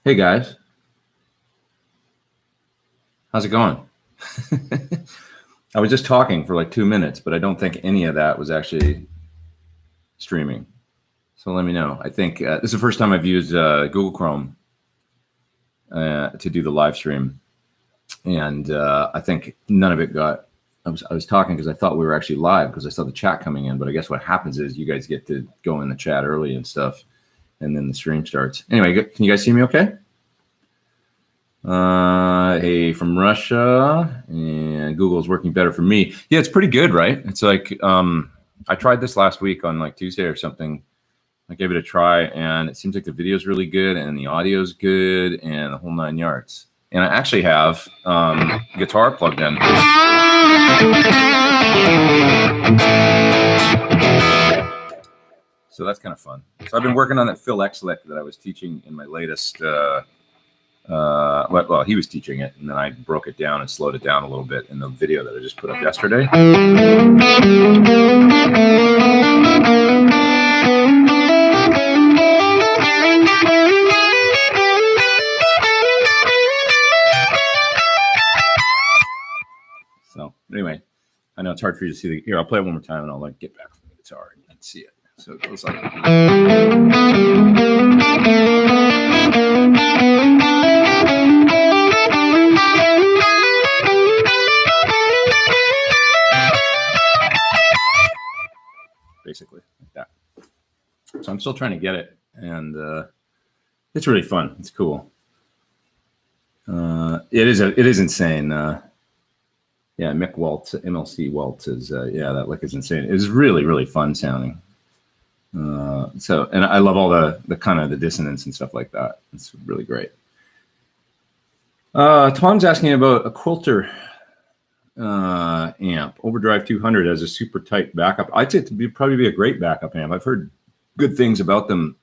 Hey guys, how's it going? I was just talking for like 2 minutes, but I don't think any of that was actually streaming. So let me know. I think this is the first time I've used Google Chrome to do the live stream, and I think none of it got. I was talking because I thought we were actually live because I saw the chat coming in, but I guess what happens is you guys get to go in the chat early and stuff, and then the stream starts. Anyway, can you guys see me okay? Hey, from Russia, and Google's working better for me. Yeah, it's pretty good, right? It's like I tried this last week on like Tuesday or something. I gave it a try, and it seems like the video's really good, and the audio's good, and the whole 9 yards. And I actually have guitar plugged in. So that's kind of fun. So I've been working on that Hx lick that I was teaching in my latest. Well, he was teaching it, and then I broke it down and slowed it down a little bit in the video that I just put up yesterday. So anyway, I know it's hard for you to see the. Here, I'll play it one more time, and I'll like get back from the guitar, and you can see it. So it goes like. Basically like that. So I'm still trying to get it, and it's really fun. It's cool. It is insane. Yeah, Mick Waltz, MLC Waltz is yeah, that lick is insane. It is really, really fun sounding. So, and I love all the kind of the dissonance and stuff like that. It's really great. Tom's asking about a Quilter amp. Overdrive 200 has a super tight backup. I'd say it'd probably be a great backup amp. I've heard good things about them.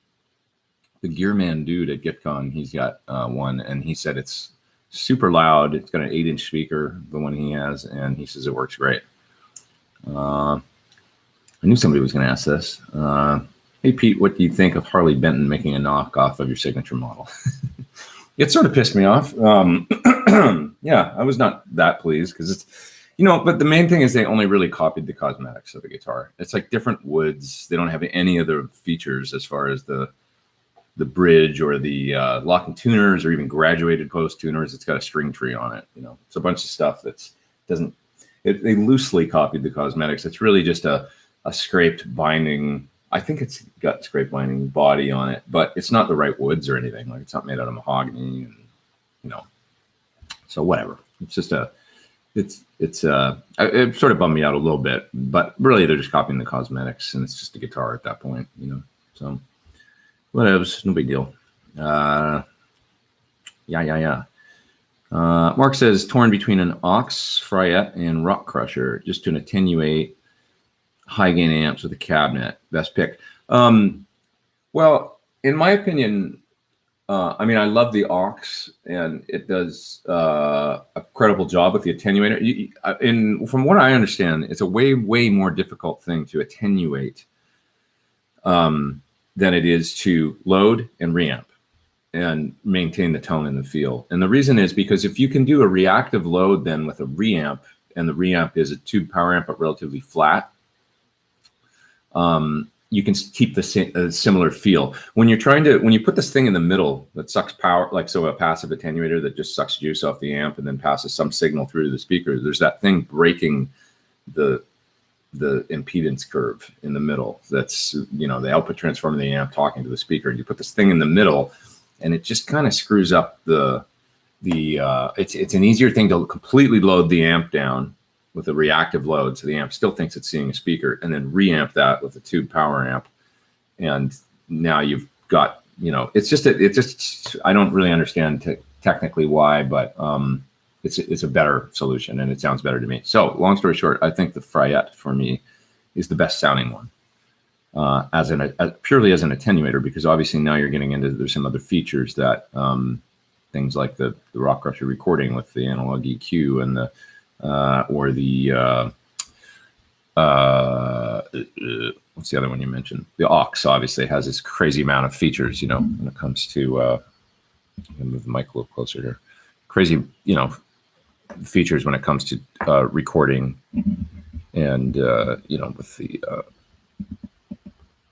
The Gearman dude at GitCon, he's got one, and he said it's super loud. It's got an 8-inch speaker, the one he has, and he says it works great. I knew somebody was going to ask this. Hey, Pete, what do you think of Harley Benton making a knockoff of your signature model? It sort of pissed me off. Yeah, I was not that pleased because it's, but the main thing is they only really copied the cosmetics of the guitar. It's like different woods. They don't have any other features as far as the bridge or the locking tuners or even graduated post tuners. It's got a string tree on it. It's a bunch of stuff that's doesn't. They loosely copied the cosmetics. It's really just a scraped binding. I think it's got scrape binding body on it, but it's not the right woods or anything. Like it's not made out of mahogany, and so whatever. It's just it sort of bummed me out a little bit, but really they're just copying the cosmetics, and it's just a guitar at that point, So whatever, no big deal. Yeah. Mark says torn between an Ox Fryette and Rock Crusher just to attenuate high gain amps with a cabinet. Best pick. Well, in my opinion, I love the Ox, and it does a credible job with the attenuator. From what I understand, it's a way more difficult thing to attenuate than it is to load and reamp and maintain the tone and the feel. And the reason is because if you can do a reactive load then with a reamp, and the reamp is a tube power amp but relatively flat, you can keep the similar feel. When you put this thing in the middle that sucks power, like a passive attenuator that just sucks juice off the amp and then passes some signal through to the speaker, there's that thing breaking the impedance curve in the middle. That's, the output transformer of the amp talking to the speaker. You put this thing in the middle, and it just kind of screws up it's an easier thing to completely load the amp down with a reactive load, so the amp still thinks it's seeing a speaker, and then reamp that with a tube power amp, and now you've got, it's just I don't really understand technically why, but it's a better solution, and it sounds better to me. So long story short, I think the Fryette for me is the best sounding one, purely as an attenuator, because obviously now you're getting into, there's some other features that things like the Rock Crusher recording with the analog EQ and the or the what's the other one you mentioned? The Aux obviously has this crazy amount of features, when it comes to I'm gonna move the mic a little closer here. Crazy, features when it comes to recording and with the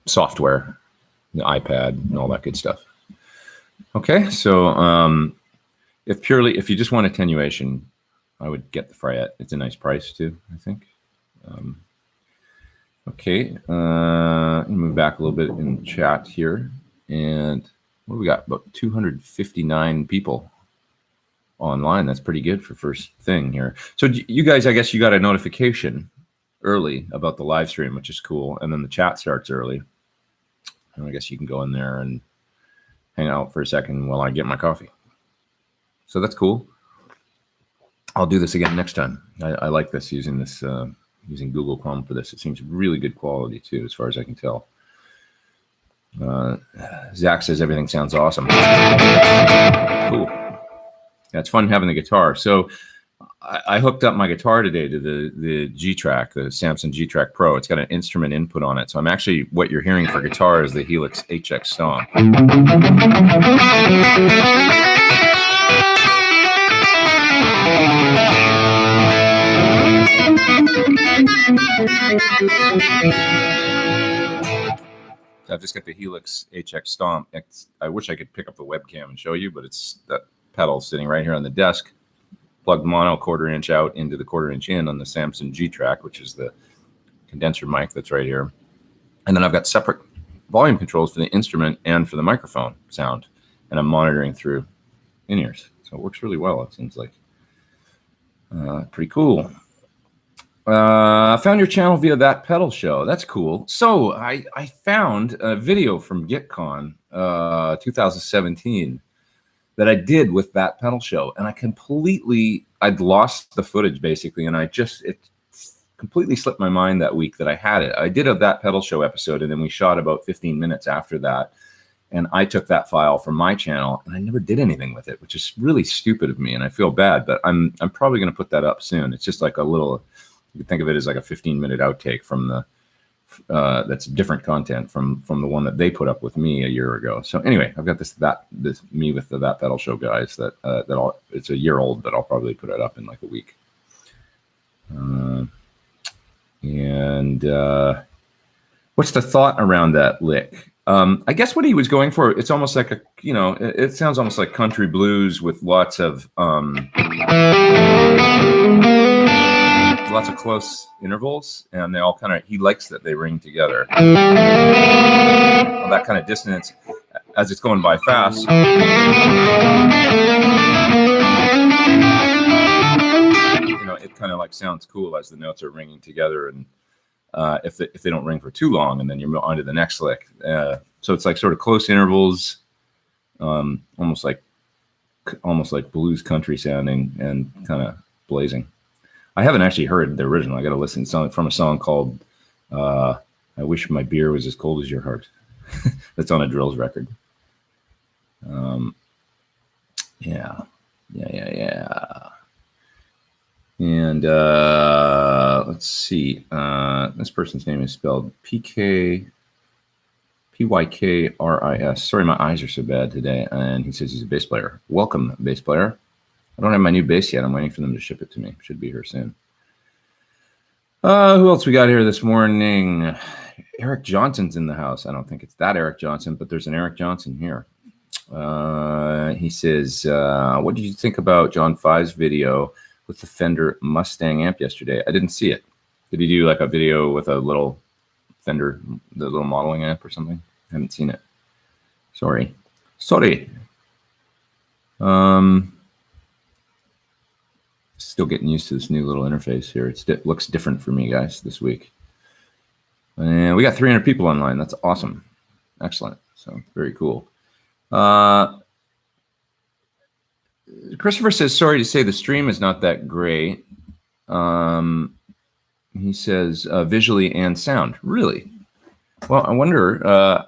software, the iPad, and all that good stuff. Okay, so if you just want attenuation, I would get the Fryette. It's a nice price too, I think. Okay, move back a little bit in the chat here, and what do we got? About 259 people online. That's pretty good for first thing here. So you guys, I guess you got a notification early about the live stream, which is cool, and then the chat starts early. And I guess you can go in there and hang out for a second while I get my coffee. So that's cool. I'll do this again next time. I like this, using Google Chrome for this. It seems really good quality too, as far as I can tell. Zach says everything sounds awesome. Cool. Yeah, it's fun having the guitar. So I hooked up my guitar today to the G-Track, the Samson G-Track Pro. It's got an instrument input on it. So I'm actually, what you're hearing for guitar is the Helix Hx Stomp. I've just got the Helix Hx Stomp. I wish I could pick up the webcam and show you, but it's that pedal sitting right here on the desk. Plugged mono 1/4 inch out into the 1/4 inch in on the Samson G-Track, which is the condenser mic that's right here. And then I've got separate volume controls for the instrument and for the microphone sound. And I'm monitoring through in-ears. So it works really well, it seems like. Pretty cool. I found your channel via That Pedal Show. That's cool. So I found a video from GitCon 2017 that I did with That Pedal Show, and I'd lost the footage basically, and it completely slipped my mind that week that I had it. I did a That Pedal Show episode, and then we shot about 15 minutes after that, and I took that file from my channel, and I never did anything with it, which is really stupid of me, and I feel bad, but I'm probably going to put that up soon. It's just like a little, you could think of it as like a 15-minute outtake from the that's different content from the one that they put up with me a year ago. So anyway, I've got this me with the That Pedal Show guys it's a year old, but I'll probably put it up in like a week. What's the thought around that lick? I guess what he was going for, it's almost like it sounds almost like country blues with lots of close intervals, and they all he likes that they ring together. All that kind of dissonance as it's going by fast. It kind of like sounds cool as the notes are ringing together, and if they don't ring for too long, and then you're on to the next lick. So it's like sort of close intervals, almost like blues country sounding and kind of blazing. I haven't actually heard the original. I got to listen from a song called "I Wish My Beer Was as Cold as Your Heart." That's on a Drills record. Yeah. And let's see. This person's name is spelled Pykris. Sorry, my eyes are so bad today. And he says he's a bass player. Welcome, bass player. I don't have my new bass yet. I'm waiting for them to ship it to me. Should be here soon. Who else we got here this morning? Eric Johnson's in the house. I don't think it's that Eric Johnson, but there's an Eric Johnson here. He says, what did you think about John 5's video with the Fender Mustang amp yesterday? I didn't see it. Did he do like a video with a little Fender, the little modeling amp or something? I haven't seen it. Sorry. Still getting used to this new little interface here. It looks different for me, guys, this week. And we got 300 people online. That's awesome. Excellent. So very cool. Christopher says, sorry to say the stream is not that great. He says visually and sound. Really? Well, I wonder,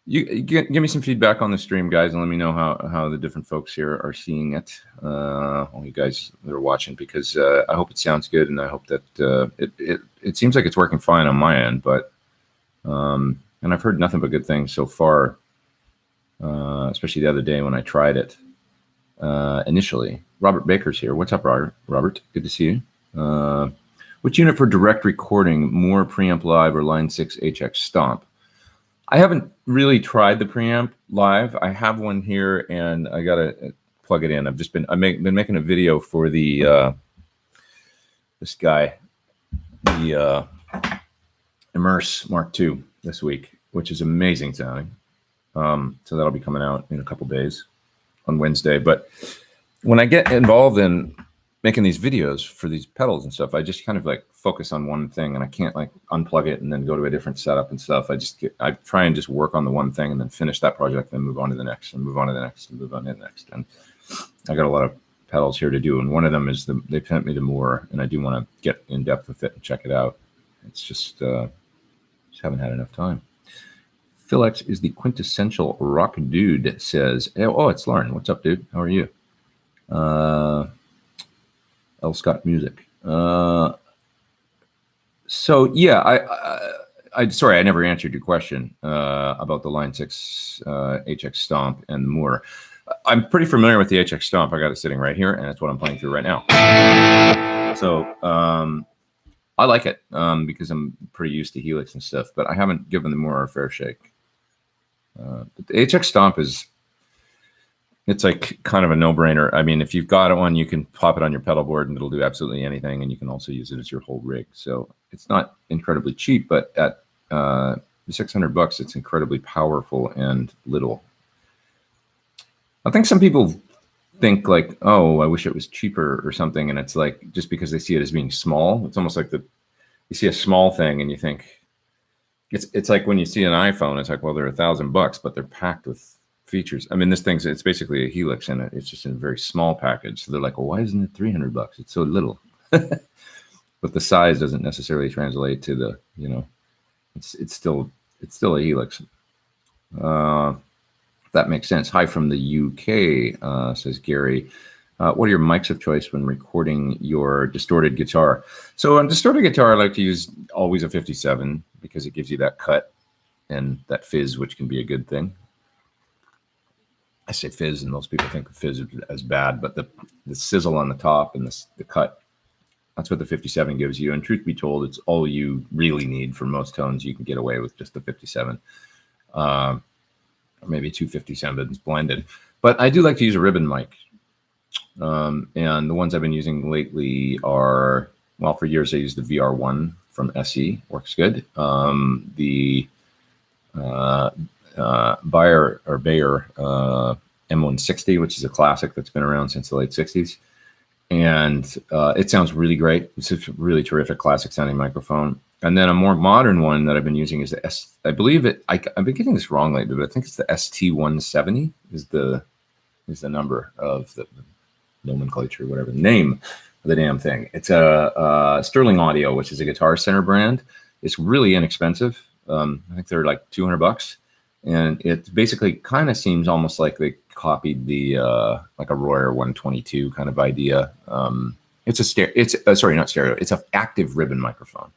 you give me some feedback on the stream, guys, and let me know how the different folks here are seeing it. All you guys that are watching, because I hope it sounds good, and I hope that it seems like it's working fine on my end, but and I've heard nothing but good things so far, especially the other day when I tried it. initially. Robert Baker's here. What's up, Robert? Robert, good to see you. Which unit for direct recording, more preamp live or line 6 Hx Stomp? I haven't really tried the preamp live. I have one here, and I gotta plug it in. I've just been making a video for the this guy, the Immerse Mark II this week, which is amazing sounding. So that'll be coming out in a couple days on Wednesday. But when I get involved in making these videos for these pedals and stuff, I just kind of like focus on one thing, and I can't like unplug it and then go to a different setup and stuff. I try and just work on the one thing and then finish that project, then move on to the next and move on to the next and move on to the next. And I got a lot of pedals here to do, and one of them is they sent me the Moore, and I do want to get in depth with it and check it out. It's just haven't had enough time. Hx is the quintessential rock dude, says. Oh, it's Lauren. What's up, dude? How are you? L. Scott Music. So yeah, I sorry, I never answered your question about the Line 6 Hx Stomp and the Moore. I'm pretty familiar with the Hx Stomp. I got it sitting right here, and that's what I'm playing through right now. So I like it because I'm pretty used to Helix and stuff, but I haven't given the Moore a fair shake. But the Hx Stomp it's like kind of a no-brainer. I mean, if you've got one, you can pop it on your pedal board and it'll do absolutely anything, and you can also use it as your whole rig. So it's not incredibly cheap, but at $600, it's incredibly powerful and little. I think some people think like, oh, I wish it was cheaper or something, and it's like just because they see it as being small, it's almost like you see a small thing and you think it's like when you see an iPhone, it's like, well, they're $1,000, but they're packed with features. I mean, this thing's it's basically a Helix in it. It's just in a very small package. So they're like, well, why isn't it $300? It's so little. But the size doesn't necessarily translate to the, you know, it's still a Helix. That makes sense. Hi from the UK, says Gary. What are your mics of choice when recording your distorted guitar? So on distorted guitar, I like to use always a 57 because it gives you that cut and that fizz, which can be a good thing. I say fizz, and most people think of fizz as bad, but the sizzle on the top and the cut, that's what the 57 gives you. And truth be told, it's all you really need for most tones. You can get away with just the 57. Or maybe 257s blended. But I do like to use a ribbon mic. And the ones I've been using lately are, well, for years I used the VR1 from SE, works good. The Bayer M160, which is a classic that's been around since the late 60s. And it sounds really great. It's a really terrific classic sounding microphone. And then a more modern one that I've been using is the I believe it, I've been getting this wrong lately, but I think it's the ST170 is the number of the nomenclature, whatever the name of the damn thing. It's a Sterling Audio, which is a Guitar Center brand. It's really inexpensive. I think they're like $200, and it basically kind of seems almost like they copied the like a Royer 122 kind of idea. It's not stereo. It's an active ribbon microphone.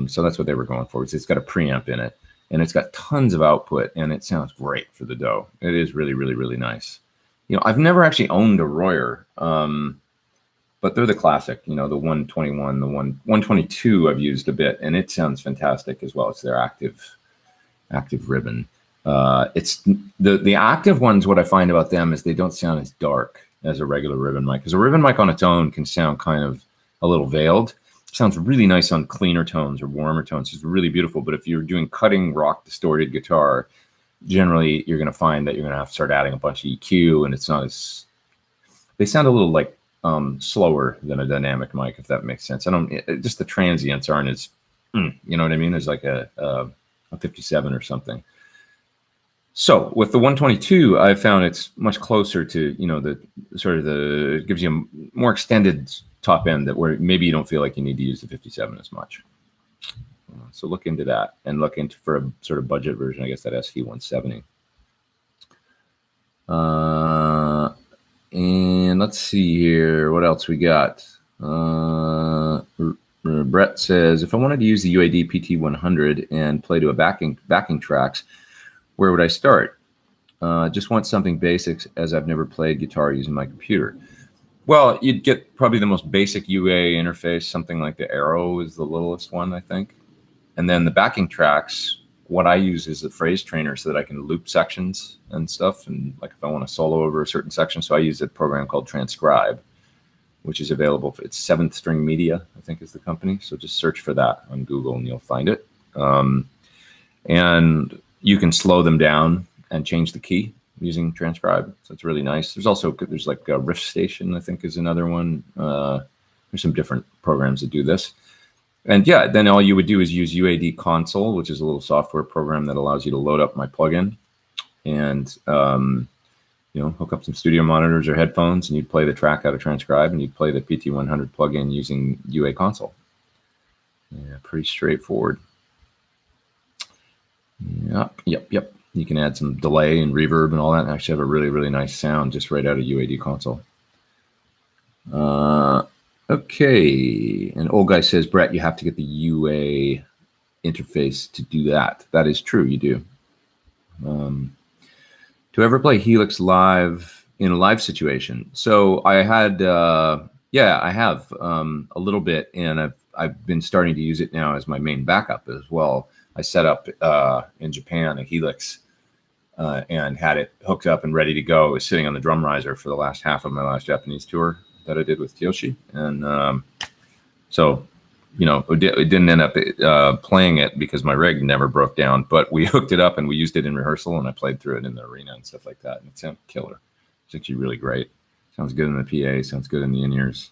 So that's what they were going for. It's got a preamp in it, and it's got tons of output, and it sounds great for the dough. It is really, really, really nice. You know, I've never actually owned a Royer, but they're the classic. You know, the 121, the 122 I've used a bit, and it sounds fantastic as well. It's their active ribbon. It's the active ones. What I find about them is they don't sound as dark as a regular ribbon mic, because a ribbon mic on its own can sound kind of a little veiled. Sounds really nice on cleaner tones or warmer tones. It's really beautiful. But if you're doing cutting rock distorted guitar, generally you're going to find that you're going to have to start adding a bunch of EQ, and it's not as, they sound a little like slower than a dynamic mic, if that makes sense. Just the transients aren't as, you know what I mean? There's like a 57 or something. So with the 122, I found it's much closer to, you know, it gives you a more extended top end that where maybe you don't feel like you need to use the 57 as much. So look into that, and look into for a sort of budget version, I guess, that ST170. And let's see here, what else we got? Brett says, if I wanted to use the UAD PT100 and play to a backing tracks, where would I start? Just want something basic as I've never played guitar using my computer. Well, you'd get probably the most basic UA interface, something like the Arrow is the littlest one, I think. And then the backing tracks, what I use is a phrase trainer so that I can loop sections and stuff. And like if I want to solo over a certain section, so I use a program called Transcribe, which is available. It's Seventh String Media, I think is the company. So just search for that on Google and you'll find it. And you can slow them down and change the key using Transcribe. So it's really nice. There's like a Riff Station, I think is another one. There's some different programs that do this. And yeah, then all you would do is use UAD Console, which is a little software program that allows you to load up my plugin and, hook up some studio monitors or headphones, and you'd play the track out of Transcribe, and you'd play the PT100 plugin using UA Console. Yeah, pretty straightforward. Yep. You can add some delay and reverb and all that, and actually have a really, really nice sound just right out of UAD Console. Okay, and old guy says, Brett, you have to get the UA interface to do that. That is true, you do. To ever play Helix live in a live situation? So I had, I have a little bit, and I've been starting to use it now as my main backup as well. I set up in Japan a Helix and had it hooked up and ready to go. It was sitting on the drum riser for the last half of my last Japanese tour that I did with Kiyoshi. And so, it didn't end up playing it because my rig never broke down, but we hooked it up and we used it in rehearsal, and I played through it in the arena and stuff like that. And it sounded killer. It's actually really great. Sounds good in the PA, sounds good in the in-ears.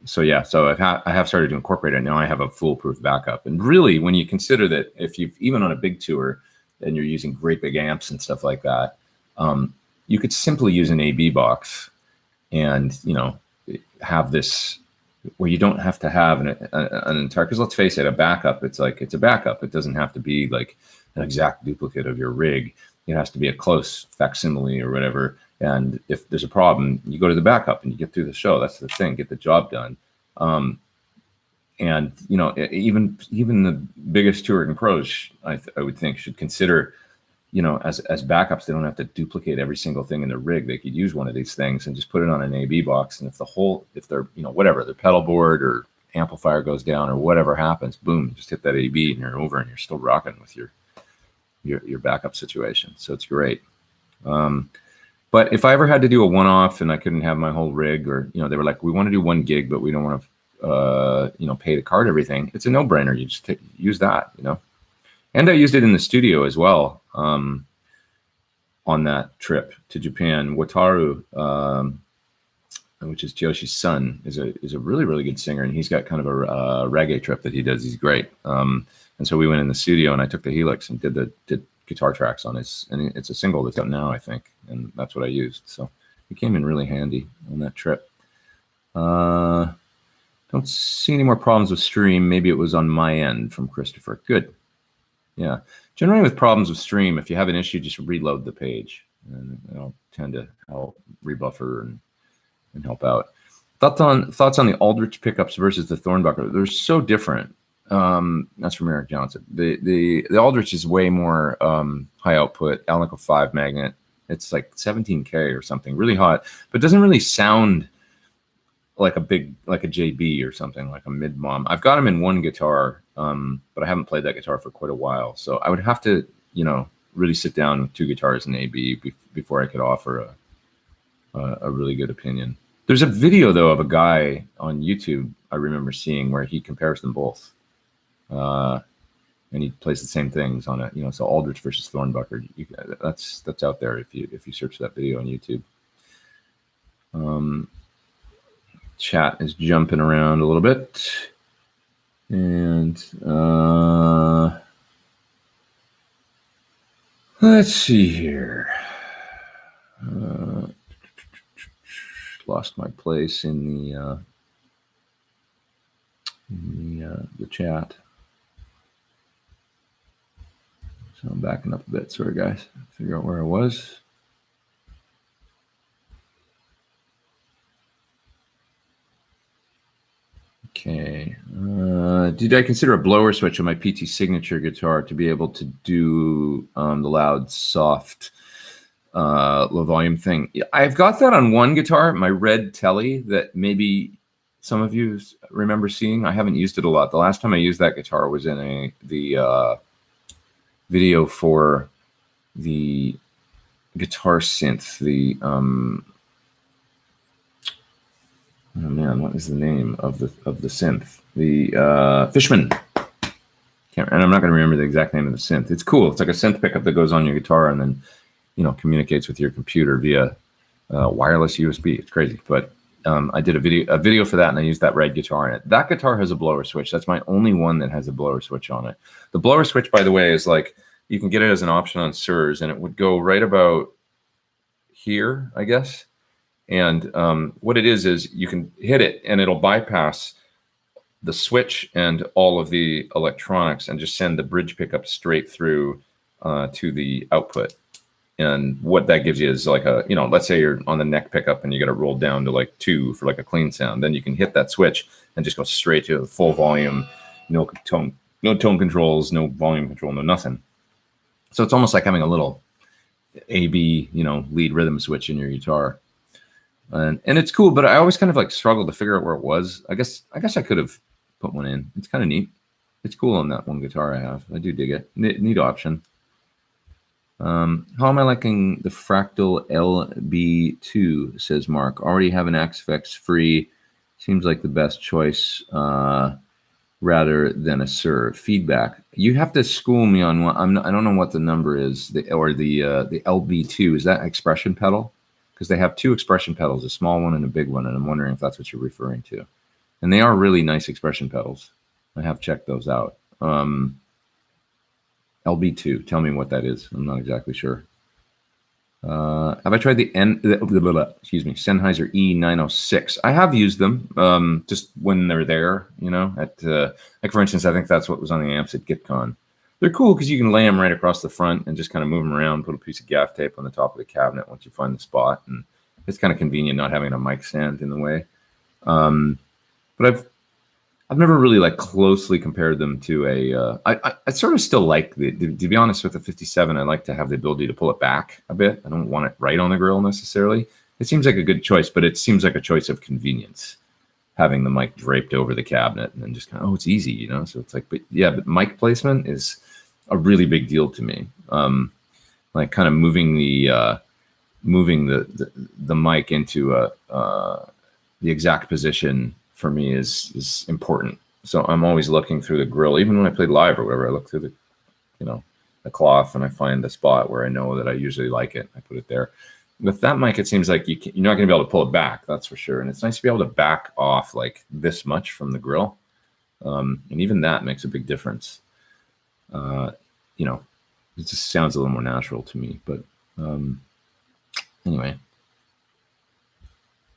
So I have started to incorporate it. Now I have a foolproof backup. And really, when you consider that if you've even on a big tour and you're using great big amps and stuff like that, you could simply use an AB box and, have this where you don't have to have an entire, because let's face it, a backup, it's a backup. It doesn't have to be like an exact duplicate of your rig. It has to be a close facsimile or whatever. And if there's a problem, you go to the backup and you get through the show. That's the thing, get the job done. And even the biggest touring pros, I would think, should consider, as backups, they don't have to duplicate every single thing in their rig. They could use one of these things and just put it on an AB box. And if their pedal board or amplifier goes down or whatever happens, boom, just hit that AB and you're over and you're still rocking with your backup situation. So it's great. But if I ever had to do a one-off and I couldn't have my whole rig, or, they were like, we want to do one gig, but we don't want to, pay to card everything. It's a no-brainer. You just use that, And I used it in the studio as well on that trip to Japan. Wataru, which is Joshi's son, is a really, really good singer, and he's got kind of a reggae trip that he does. He's great. And so we went in the studio, and I took the Helix and did guitar tracks on his, and it's a single that's out now, I think, and that's what I used. So it came in really handy on that trip. Don't see any more problems with stream. Maybe it was on my end from Christopher. Good. Yeah. Generally with problems with stream, if you have an issue, just reload the page, and it'll tend to help rebuffer and help out. Thoughts on the Aldrich pickups versus the Thornbuckler? They're so different. That's from Eric Johnson. The Aldrich is way more high output, Alnico 5 magnet. It's like 17K or something, really hot, but doesn't really sound like a JB or something, like a mid-mom. I've got them in one guitar, but I haven't played that guitar for quite a while. So I would have to, really sit down with two guitars in AB before I could offer a really good opinion. There's a video though of a guy on YouTube I remember seeing where he compares them both. And he plays the same things on it, so Aldrich versus Thornbuckler. That's out there if you search that video on YouTube. Chat is jumping around a little bit, and let's see here. Lost my place in the chat. So I'm backing up a bit. Sorry, guys. Figure out where I was. Okay. Did I consider a blower switch on my PT signature guitar to be able to do the loud, soft, low volume thing? I've got that on one guitar, my red Telly, that maybe some of you remember seeing. I haven't used it a lot. The last time I used that guitar was in the video for the guitar synth. The oh man, what is the name of the synth? The Fishman. And I'm not going to remember the exact name of the synth. It's cool. It's like a synth pickup that goes on your guitar and then, communicates with your computer via wireless USB. It's crazy. But I did a video for that, and I used that red guitar in it. That guitar has a blower switch. That's my only one that has a blower switch on it. The blower switch, by the way, is like, you can get it as an option on Surs, and it would go right about here, I guess. And what it is you can hit it, and it'll bypass the switch and all of the electronics and just send the bridge pickup straight through to the output. And what that gives you is like a, let's say you're on the neck pickup and you got it rolled down to like 2 for like a clean sound. Then you can hit that switch and just go straight to full volume, no tone controls, no volume control, no nothing. So it's almost like having a little A/B, lead rhythm switch in your guitar. And it's cool, but I always kind of like struggled to figure out where it was. I guess I could have put one in. It's kind of neat. It's cool on that one guitar I have. I do dig it. Neat option. How am I liking the Fractal LB2, says Mark. Already have an Axe-Fx free. Seems like the best choice rather than a Sur. Feedback. You have to school me on one. I don't know what the number is. The LB2. Is that expression pedal? Because they have 2 expression pedals, a small one and a big one, and I'm wondering if that's what you're referring to. And they are really nice expression pedals. I have checked those out. LB2, tell me what that is. I'm not exactly sure. Have I tried the Sennheiser E906? I have used them just when they're there, at like for instance, I think that's what was on the amps at GitCon. They're cool because you can lay them right across the front and just kind of move them around, put a piece of gaff tape on the top of the cabinet once you find the spot. And it's kind of convenient not having a mic stand in the way. But I've never really like closely compared them to I sort of still like to be honest with the 57, I like to have the ability to pull it back a bit. I don't want it right on the grill necessarily. It seems like a good choice, but it seems like a choice of convenience, having the mic draped over the cabinet and then just kind of, it's easy, So it's like, but mic placement is a really big deal to me. Like kind of moving the mic into the exact position for me is important. So I'm always looking through the grill, even when I play live or whatever. I look through the cloth and I find the spot where I know that I usually like it. I put it there. With that mic, it seems like you're not going to be able to pull it back. That's for sure. And it's nice to be able to back off like this much from the grill. And even that makes a big difference. It just sounds a little more natural to me. But anyway,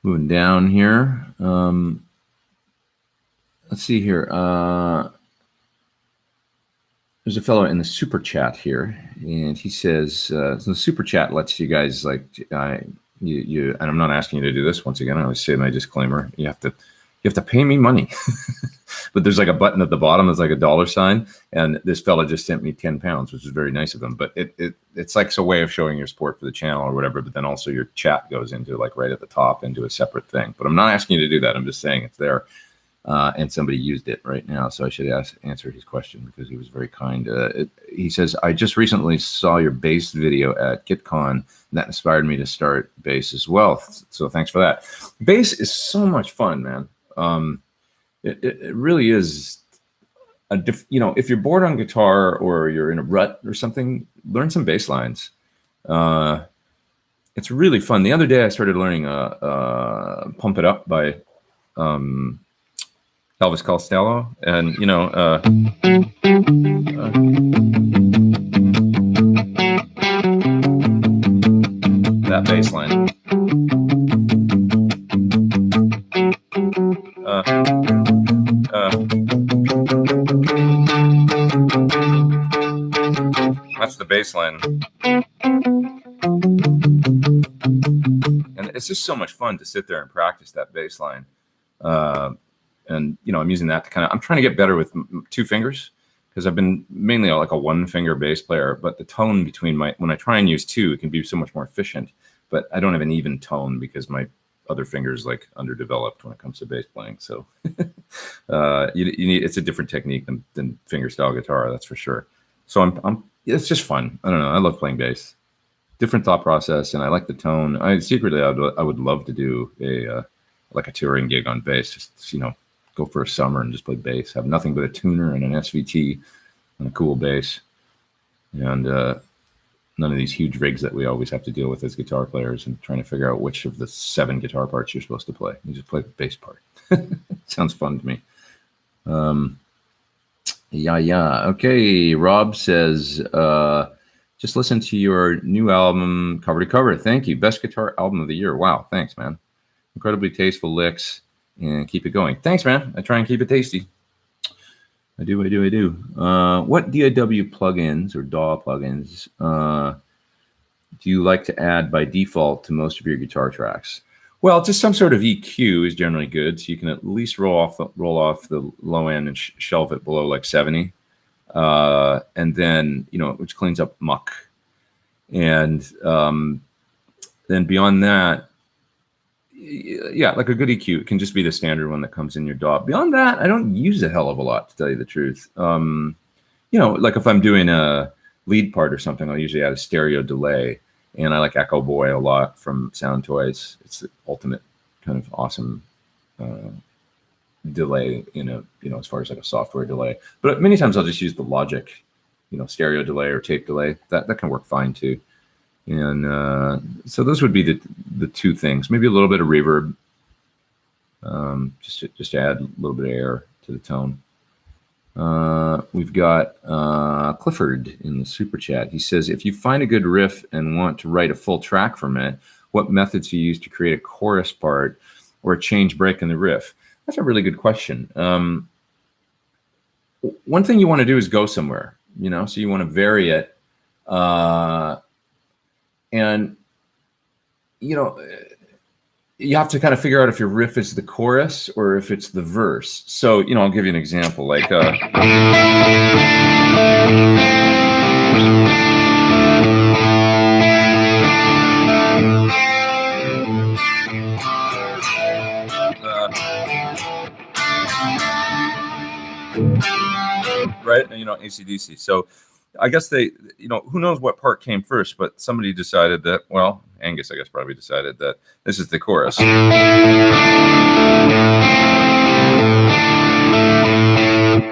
moving down here. Let's see here. There's a fellow in the super chat here, and he says, so the super chat lets you guys like, and I'm not asking you to do this once again. I always say my disclaimer: you have to pay me money. But there's like a button at the bottom that's like a $sign, and this fella just sent me £10, which is very nice of him. But it's like a way of showing your support for the channel or whatever. But then also your chat goes into like right at the top into a separate thing. But I'm not asking you to do that. I'm just saying it's there. And somebody used it right now, so I should answer his question because he was very kind. He says, I just recently saw your bass video at GitCon, and that inspired me to start bass as well. So thanks for that. Bass is so much fun, man. It really is. If you're bored on guitar or you're in a rut or something, learn some bass lines. It's really fun. The other day I started learning Pump It Up by Elvis Costello, and that bass line. That's the bass line. And it's just so much fun to sit there and practice that bass line. and I'm using that to I'm trying to get better with 2 fingers, because I've been mainly like a 1-finger bass player, but the tone between when I try and use 2, it can be so much more efficient, but I don't have an even tone because my other fingers like underdeveloped when it comes to bass playing. So you need, it's a different technique than fingerstyle guitar, that's for sure. So it's just fun. I don't know. I love playing bass. Different thought process, and I like the tone. Secretly, I would love to do a touring gig on bass. Just go for a summer and just play bass. Have nothing but a tuner and an SVT and a cool bass, and none of these huge rigs that we always have to deal with as guitar players, and trying to figure out which of the 7 guitar parts you're supposed to play. You just play the bass part. Sounds fun to me. Yeah. Okay. Rob says, just listen to your new album cover to cover. Thank you. Best guitar album of the year. Wow. Thanks, man. Incredibly tasteful licks, and keep it going. Thanks, man. I try and keep it tasty. I do. What DAW plugins or DAW plugins do you like to add by default to most of your guitar tracks? Well, just some sort of EQ is generally good, so you can at least roll off the low end and shelve it below like 70, and then which cleans up muck, and then beyond that, yeah, like a good EQ, it can just be the standard one that comes in your DAW. Beyond that, I don't use a hell of a lot, to tell you the truth. Like if I'm doing a lead part or something, I'll usually add a stereo delay. And I like Echo Boy a lot from Sound Toys. It's the ultimate kind of awesome delay, as far as like a software delay. But many times I'll just use the Logic, stereo delay or tape delay. That can work fine too. And so those would be the 2 things. Maybe a little bit of reverb, just to add a little bit of air to the tone. We've got Clifford in the super chat. He says, if you find a good riff and want to write a full track from it, what methods do you use to create a chorus part or a change break in the riff? That's a really good question. One thing you want to do is go somewhere, so you want to vary it. And, you have to kind of figure out if your riff is the chorus or if it's the verse. So, I'll give you an example. Like, right? AC/DC. So I guess they, who knows what part came first, but somebody decided that, well, Angus, I guess, probably decided that this is the chorus.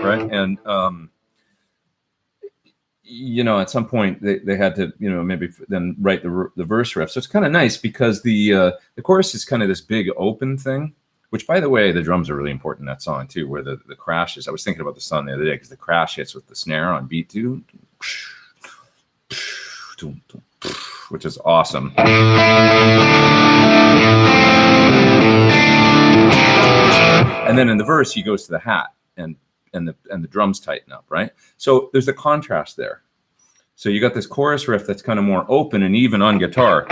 Right? And, at some point they had to, maybe then write the verse riff. So it's kind of nice because the chorus is kind of this big open thing, which, by the way, the drums are really important in that song too, where the crash is. I was thinking about the song the other day because the crash hits with the snare on beat 2, which is awesome. And then in the verse, he goes to the hat, and the drums tighten up, right? So there's a contrast there. So you got this chorus riff that's kind of more open and even on guitar.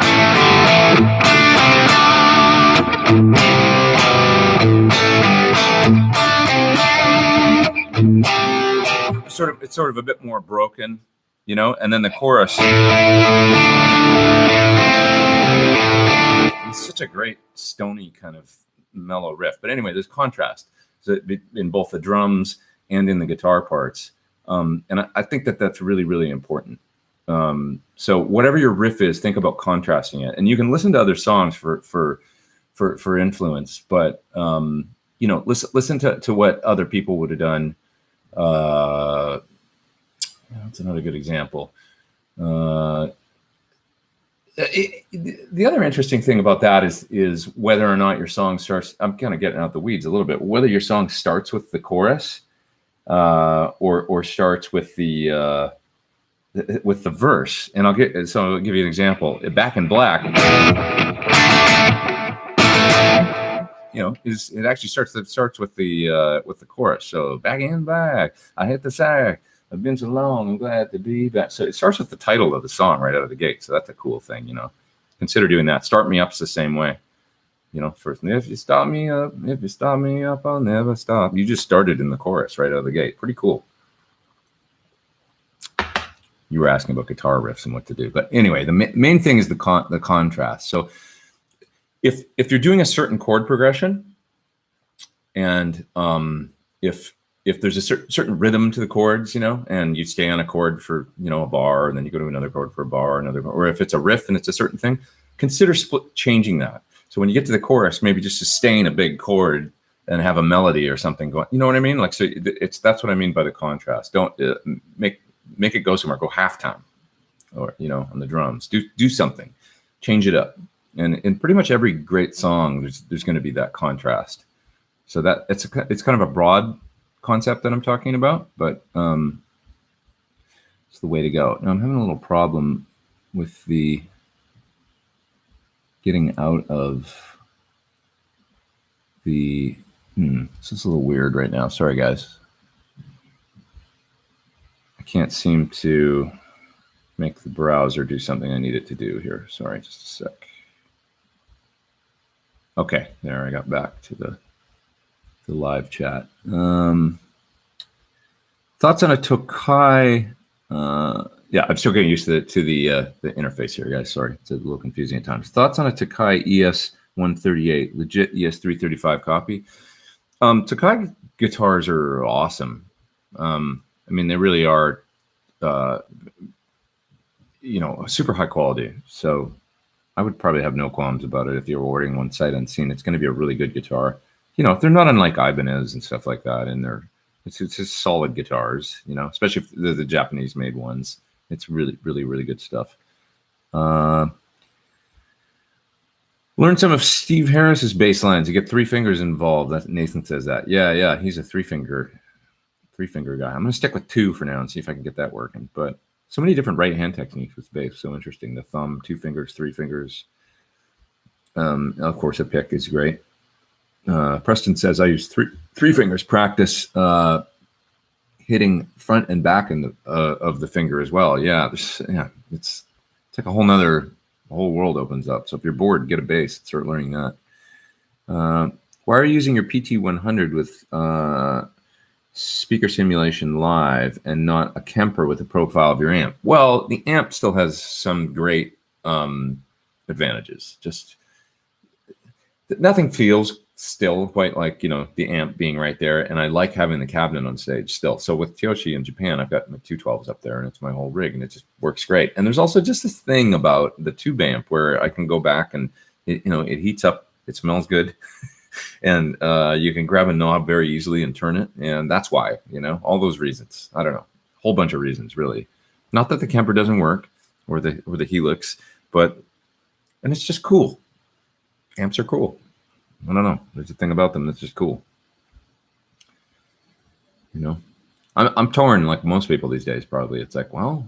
It's sort of a bit more broken, and then the chorus. It's such a great stony kind of mellow riff. But anyway, there's contrast in both the drums and in the guitar parts. And I think that's really, really important. So whatever your riff is, think about contrasting it. And you can listen to other songs for influence, but listen to what other people would have done. That's another good example. The other interesting thing about that is whether or not your song starts. I'm kind of getting out the weeds a little bit. Whether your song starts with the chorus, or starts with the verse. And I'll give you an example. Back in Black, it actually starts with the chorus. So back in Black, I hit the sack. I've been so long, I'm glad to be back. So it starts with the title of the song right out of the gate. So that's a cool thing, Consider doing that. Start Me Up's the same way. You know, first, if you stop me up, I'll never stop. You just started in the chorus right out of the gate. Pretty cool. You were asking about guitar riffs and what to do, but anyway, the main thing is the contrast. So if you're doing a certain chord progression, and if there's a certain rhythm to the chords, you know, and you stay on a chord for, you know, a bar, and then you go to another chord for a bar, or if it's a riff and it's a certain thing, consider changing that. So when you get to the chorus, maybe just sustain a big chord and have a melody or something going. You know what I mean? Like, so that's what I mean by the contrast. Don't make it go somewhere. Go halftime, or, you know, on the drums. Do something, change it up. And in pretty much every great song, there's going to be that contrast. So that it's kind of a broad concept that I'm talking about, but it's the way to go. Now I'm having a little problem with the getting out of the. This is a little weird right now. Sorry, guys. I can't seem to make the browser do something I need it to do here. Sorry, just a sec. Okay, there, I got back to the live chat. Thoughts on a Tokai? Yeah, I'm still getting used to the interface here, guys. Sorry, it's a little confusing at times. Thoughts on a Tokai ES138, legit ES335 copy? Tokai guitars are awesome. I mean, they really are, you know, super high quality. So I would probably have no qualms about it if you were ordering one sight unseen. It's going to be a really good guitar. You know, they're not unlike Ibanez and stuff like that, and it's just solid guitars. You know, especially if they're the Japanese made ones. It's really, really, really good stuff. Learn some of Steve Harris's bass lines. You get 3 fingers involved. Nathan says that. Yeah, he's a three finger guy. I'm gonna stick with 2 for now and see if I can get that working. But so many different right hand techniques with bass. So interesting. The thumb, 2 fingers, 3 fingers. Of course, a pick is great. Preston says I use three fingers practice hitting front and back of the finger as well. Yeah, it's like a whole world opens up. So if you're bored, get a bass, start learning that. Why are you using your PT100 with speaker simulation live and not a Kemper with the profile of your amp? Well, the amp still has some great advantages. Just nothing feels still quite like, you know, the amp being right there, and I like having the cabinet on stage still. So with Tyoshi in Japan, I've got my 212s up there, and it's my whole rig, and it just works great. And there's also just this thing about the tube amp where I can go back and it heats up, it smells good, and you can grab a knob very easily and turn it, and that's why, you know, all those reasons. I don't know, a whole bunch of reasons really. Not that the Kemper doesn't work or the Helix, but and it's just cool. Amps are cool. I don't know. There's a thing about them that's just cool. You know, I'm torn like most people these days. Probably it's like, well,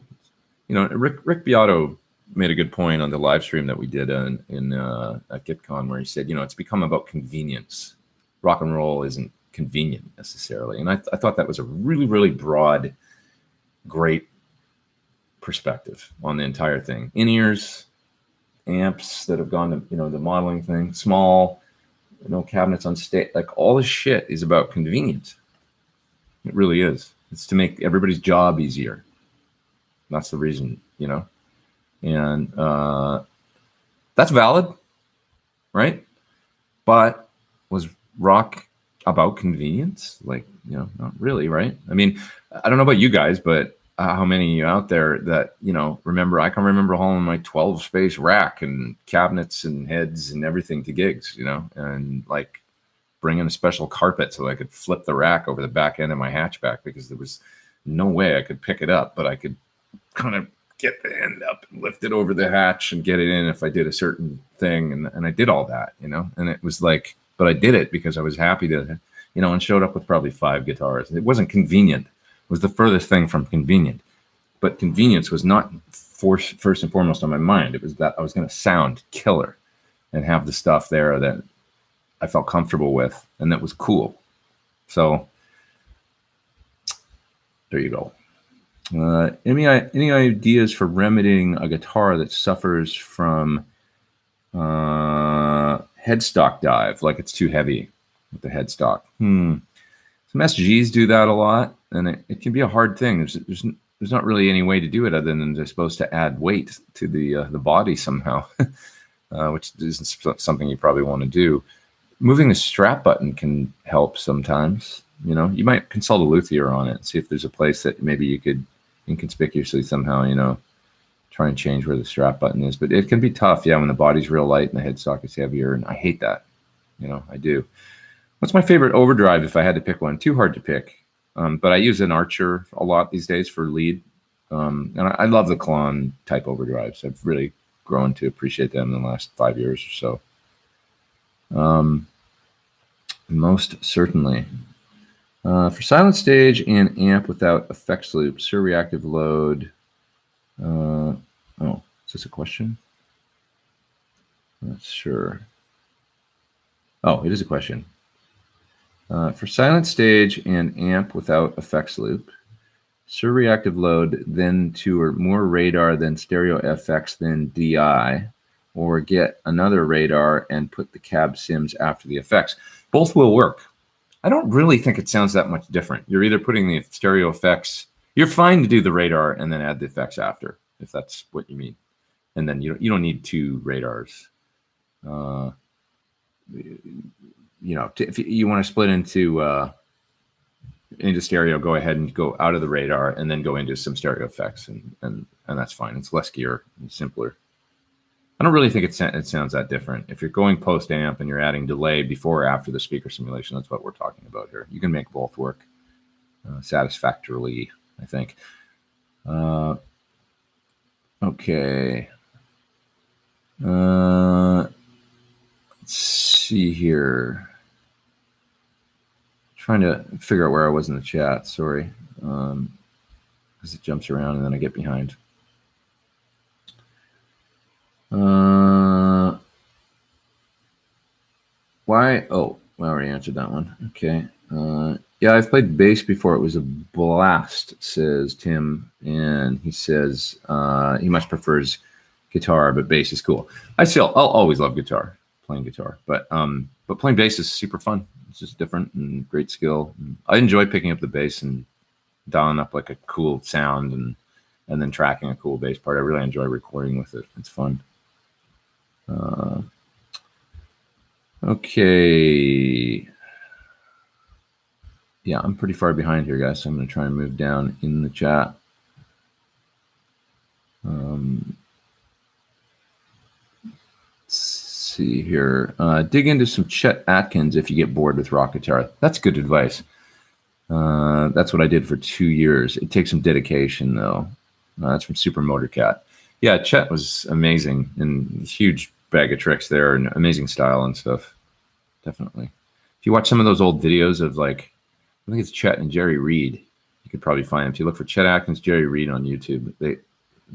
you know, Rick Beato made a good point on the live stream that we did at GitCon, where he said, you know, it's become about convenience. Rock and roll isn't convenient necessarily, and I thought that was a really, really broad, great perspective on the entire thing. In-ears, amps that have gone to, you know, the modeling thing, small. No cabinets on stage, like all this shit is about convenience. It really is. It's to make everybody's job easier. That's the reason, you know, and that's valid, right? But was rock about convenience? Like, you know, not really, right? I mean, I don't know about you guys, but how many of you out there that, you know, I can remember hauling my 12 space rack and cabinets and heads and everything to gigs, you know, and like bringing a special carpet so I could flip the rack over the back end of my hatchback because there was no way I could pick it up, but I could kind of get the end up and lift it over the hatch and get it in if I did a certain thing. And I did all that, you know, and it was like, but I did it because I was happy to, you know, and showed up with probably 5 guitars. It wasn't convenient. Was the furthest thing from convenient, but convenience was not first and foremost on my mind. It was that I was going to sound killer and have the stuff there that I felt comfortable with and that was cool. So there you go. Any ideas for remedying a guitar that suffers from headstock dive, like it's too heavy with the headstock. Some SGs do that a lot, and it can be a hard thing. There's not really any way to do it other than they're supposed to add weight to the body somehow, which isn't something you probably want to do. Moving the strap button can help sometimes. You know, you might consult a luthier on it and see if there's a place that maybe you could inconspicuously somehow, you know, try and change where the strap button is. But it can be tough, yeah, when the body's real light and the headstock is heavier, and I hate that. You know, I do. What's my favorite overdrive if I had to pick one? Too hard to pick. But I use an Archer a lot these days for lead. And I love the Klon type overdrives. I've really grown to appreciate them in the last 5 years or so. Most certainly. For silent stage and amp without effects loop, Sir reactive load. Oh, is this a question? Not sure. Oh, it is a question. For silent stage and amp without effects loop, Sir reactive load, then 2 or more radar, then stereo FX, then DI, or get another radar and put the cab sims after the effects. Both will work. I don't really think it sounds that much different. You're either putting the stereo effects, you're fine to do the radar and then add the effects after, if that's what you mean. And then you don't need 2 radars. You know, if you want to split into stereo, go ahead and go out of the radar and then go into some stereo effects, and that's fine. It's less gear and simpler. I don't really think it sounds that different. If you're going post amp and you're adding delay before or after the speaker simulation, that's what we're talking about here. You can make both work satisfactorily, I think. Okay. Let's see here. Trying to figure out where I was in the chat. Sorry, because it jumps around and then I get behind. Why? Oh, I already answered that one. Okay. Yeah, I've played bass before. It was a blast, says Tim, and he says he much prefers guitar, but bass is cool. I'll always love playing guitar, but playing bass is super fun. It's just different and great skill. I enjoy picking up the bass and dialing up like a cool sound and then tracking a cool bass part. I really enjoy recording with it. It's fun. Okay. Yeah, I'm pretty far behind here, guys, so I'm going to try and move down in the chat. Let's see here. Dig into some Chet Atkins if you get bored with rock guitar. That's good advice. That's what I did for 2 years. It takes some dedication, though. That's from Super Motor Cat. Yeah, Chet was amazing and huge bag of tricks there and amazing style and stuff. Definitely. If you watch some of those old videos of, like, I think it's Chet and Jerry Reed, you could probably find them. If you look for Chet Atkins, Jerry Reed on YouTube, they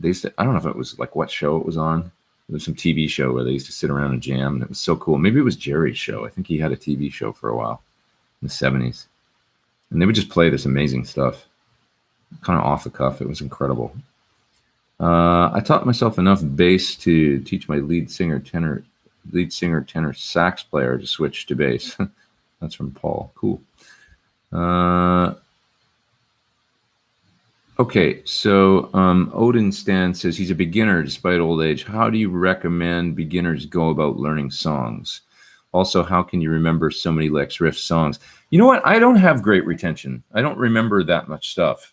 used to, I don't know if it was like what show it was on. There was some TV show where they used to sit around and jam, and it was so cool. Maybe it was Jerry's show. I think he had a TV show for a while in the 70s. And they would just play this amazing stuff, kind of off the cuff. It was incredible. I taught myself enough bass to teach my lead singer, tenor sax player to switch to bass. That's from Paul. Cool. Okay, so Odin Stan says he's a beginner despite old age. How do you recommend beginners go about learning songs? Also, how can you remember so many Lex Riff songs? You know what? I don't have great retention. I don't remember that much stuff.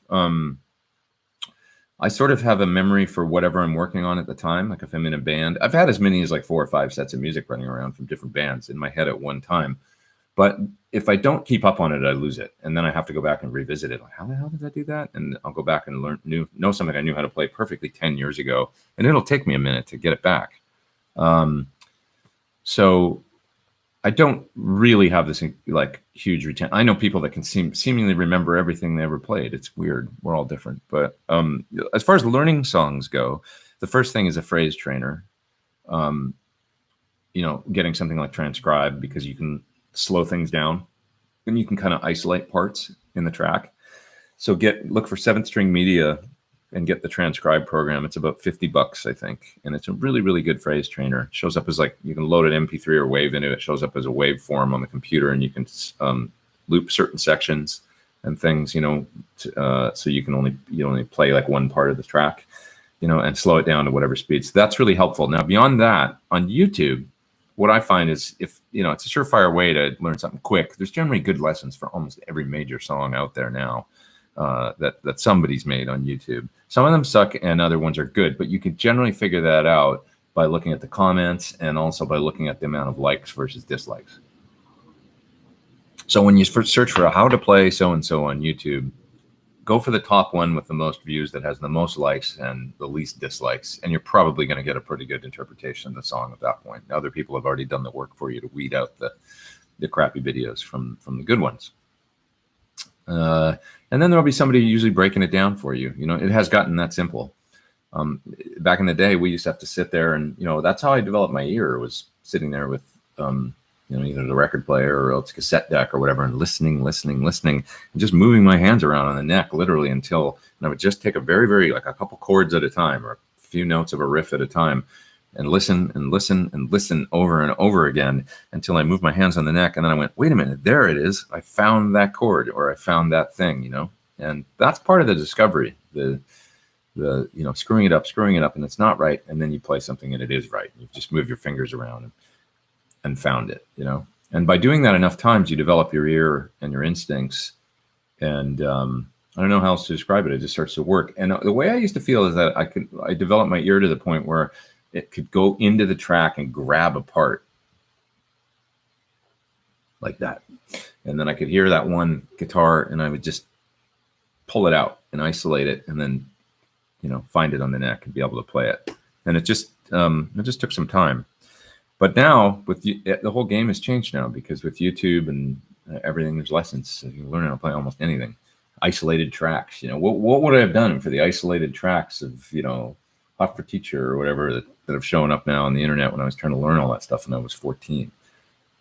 I sort of have a memory for whatever I'm working on at the time. Like if I'm in a band, I've had as many as like 4 or 5 sets of music running around from different bands in my head at one time. But if I don't keep up on it, I lose it. And then I have to go back and revisit it. Like, how the hell did I do that? And I'll go back and know something I knew how to play perfectly 10 years ago. And it'll take me a minute to get it back. So I don't really have this like huge retention. I know people that can seemingly remember everything they ever played. It's weird. We're all different. But as far as learning songs go, the first thing is a phrase trainer. Getting something like Transcribe, because you can slow things down and you can kind of isolate parts in the track. So look for 7th string media and get the transcribe program. It's about $50, I think. And it's a really, really good phrase trainer. It shows up as like, you can load an MP3 or WAV into it. It shows up as a waveform on the computer, and you can loop certain sections and things, you know, so you only play like one part of the track, you know, and slow it down to whatever speed. So that's really helpful. Now, beyond that, on YouTube, what I find is, if, you know, it's a surefire way to learn something quick. There's generally good lessons for almost every major song out there now. That somebody's made on YouTube. Some of them suck and other ones are good, but you can generally figure that out by looking at the comments and also by looking at the amount of likes versus dislikes. So when you search for how to play so-and-so on YouTube, go for the top one with the most views that has the most likes and the least dislikes, and you're probably going to get a pretty good interpretation of the song at that point. Other people have already done the work for you to weed out the crappy videos from the good ones. And then there'll be somebody usually breaking it down for you. You know, it has gotten that simple. Back in the day, we used to have to sit there and, you know, that's how I developed my ear, was sitting there with, you know, either the record player or else cassette deck or whatever, and listening, and just moving my hands around on the neck, literally, until, and I would just take a very, very, like a couple chords at a time or a few notes of a riff at a time, and listen over and over again until I moved my hands on the neck. And then I went, wait a minute, there it is. I found that chord, or I found that thing, you know? And that's part of the discovery, the you know, screwing it up and it's not right. And then you play something and it is right. You just move your fingers around and found it, you know? And by doing that enough times, you develop your ear and your instincts. And I don't know how else to describe it. It just starts to work. And the way I used to feel is that I developed my ear to the point where it could go into the track and grab a part like that. And then I could hear that one guitar and I would just pull it out and isolate it, and then, you know, find it on the neck and be able to play it. And it just took some time. But now the whole game has changed now, because with YouTube and everything, there's lessons. So you can learn how to play almost anything. Isolated tracks, you know, what would I have done for the isolated tracks of, you know, Hot for Teacher or whatever that have shown up now on the internet when I was trying to learn all that stuff when I was 14.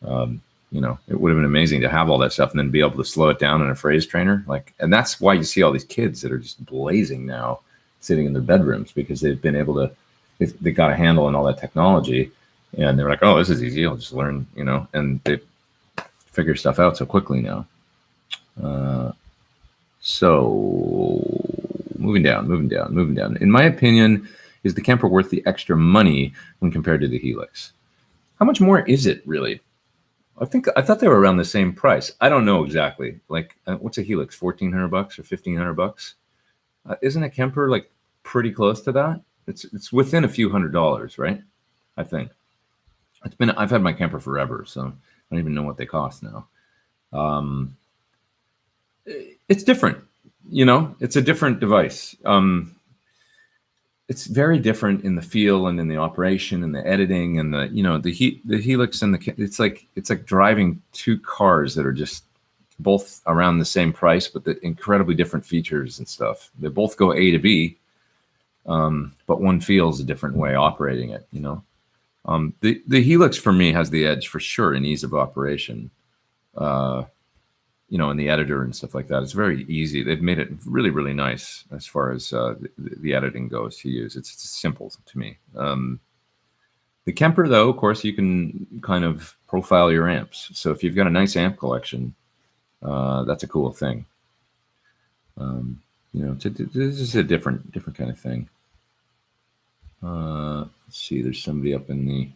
You know, it would have been amazing to have all that stuff and then be able to slow it down in a phrase trainer. Like, and that's why you see all these kids that are just blazing now, sitting in their bedrooms, because they've been able to, they got a handle on all that technology, and they're like, oh, this is easy, I'll just learn, you know, and they figure stuff out so quickly now. So moving down. In my opinion, is the Kemper worth the extra money when compared to the Helix? How much more is it really? I thought they were around the same price. I don't know exactly. Like, what's a Helix? $1,400 or $1,500? Isn't a Kemper like pretty close to that? It's within a few $100s, right? I think. I've had my Kemper forever, so I don't even know what they cost now. It's different, you know. It's a different device. It's very different in the feel and in the operation and the editing and the, you know, the Helix and it's like driving two cars that are just both around the same price, but the incredibly different features and stuff. They both go A to B, but one feels a different way operating it, you know. The Helix for me has the edge for sure in ease of operation. You know, in the editor and stuff like that, it's very easy. They've made it really, really nice as far as the editing goes to use. It's simple to me. The Kemper, though, of course, you can kind of profile your amps. So if you've got a nice amp collection, that's a cool thing. You know, this is a different kind of thing. Let's see, there's somebody up in the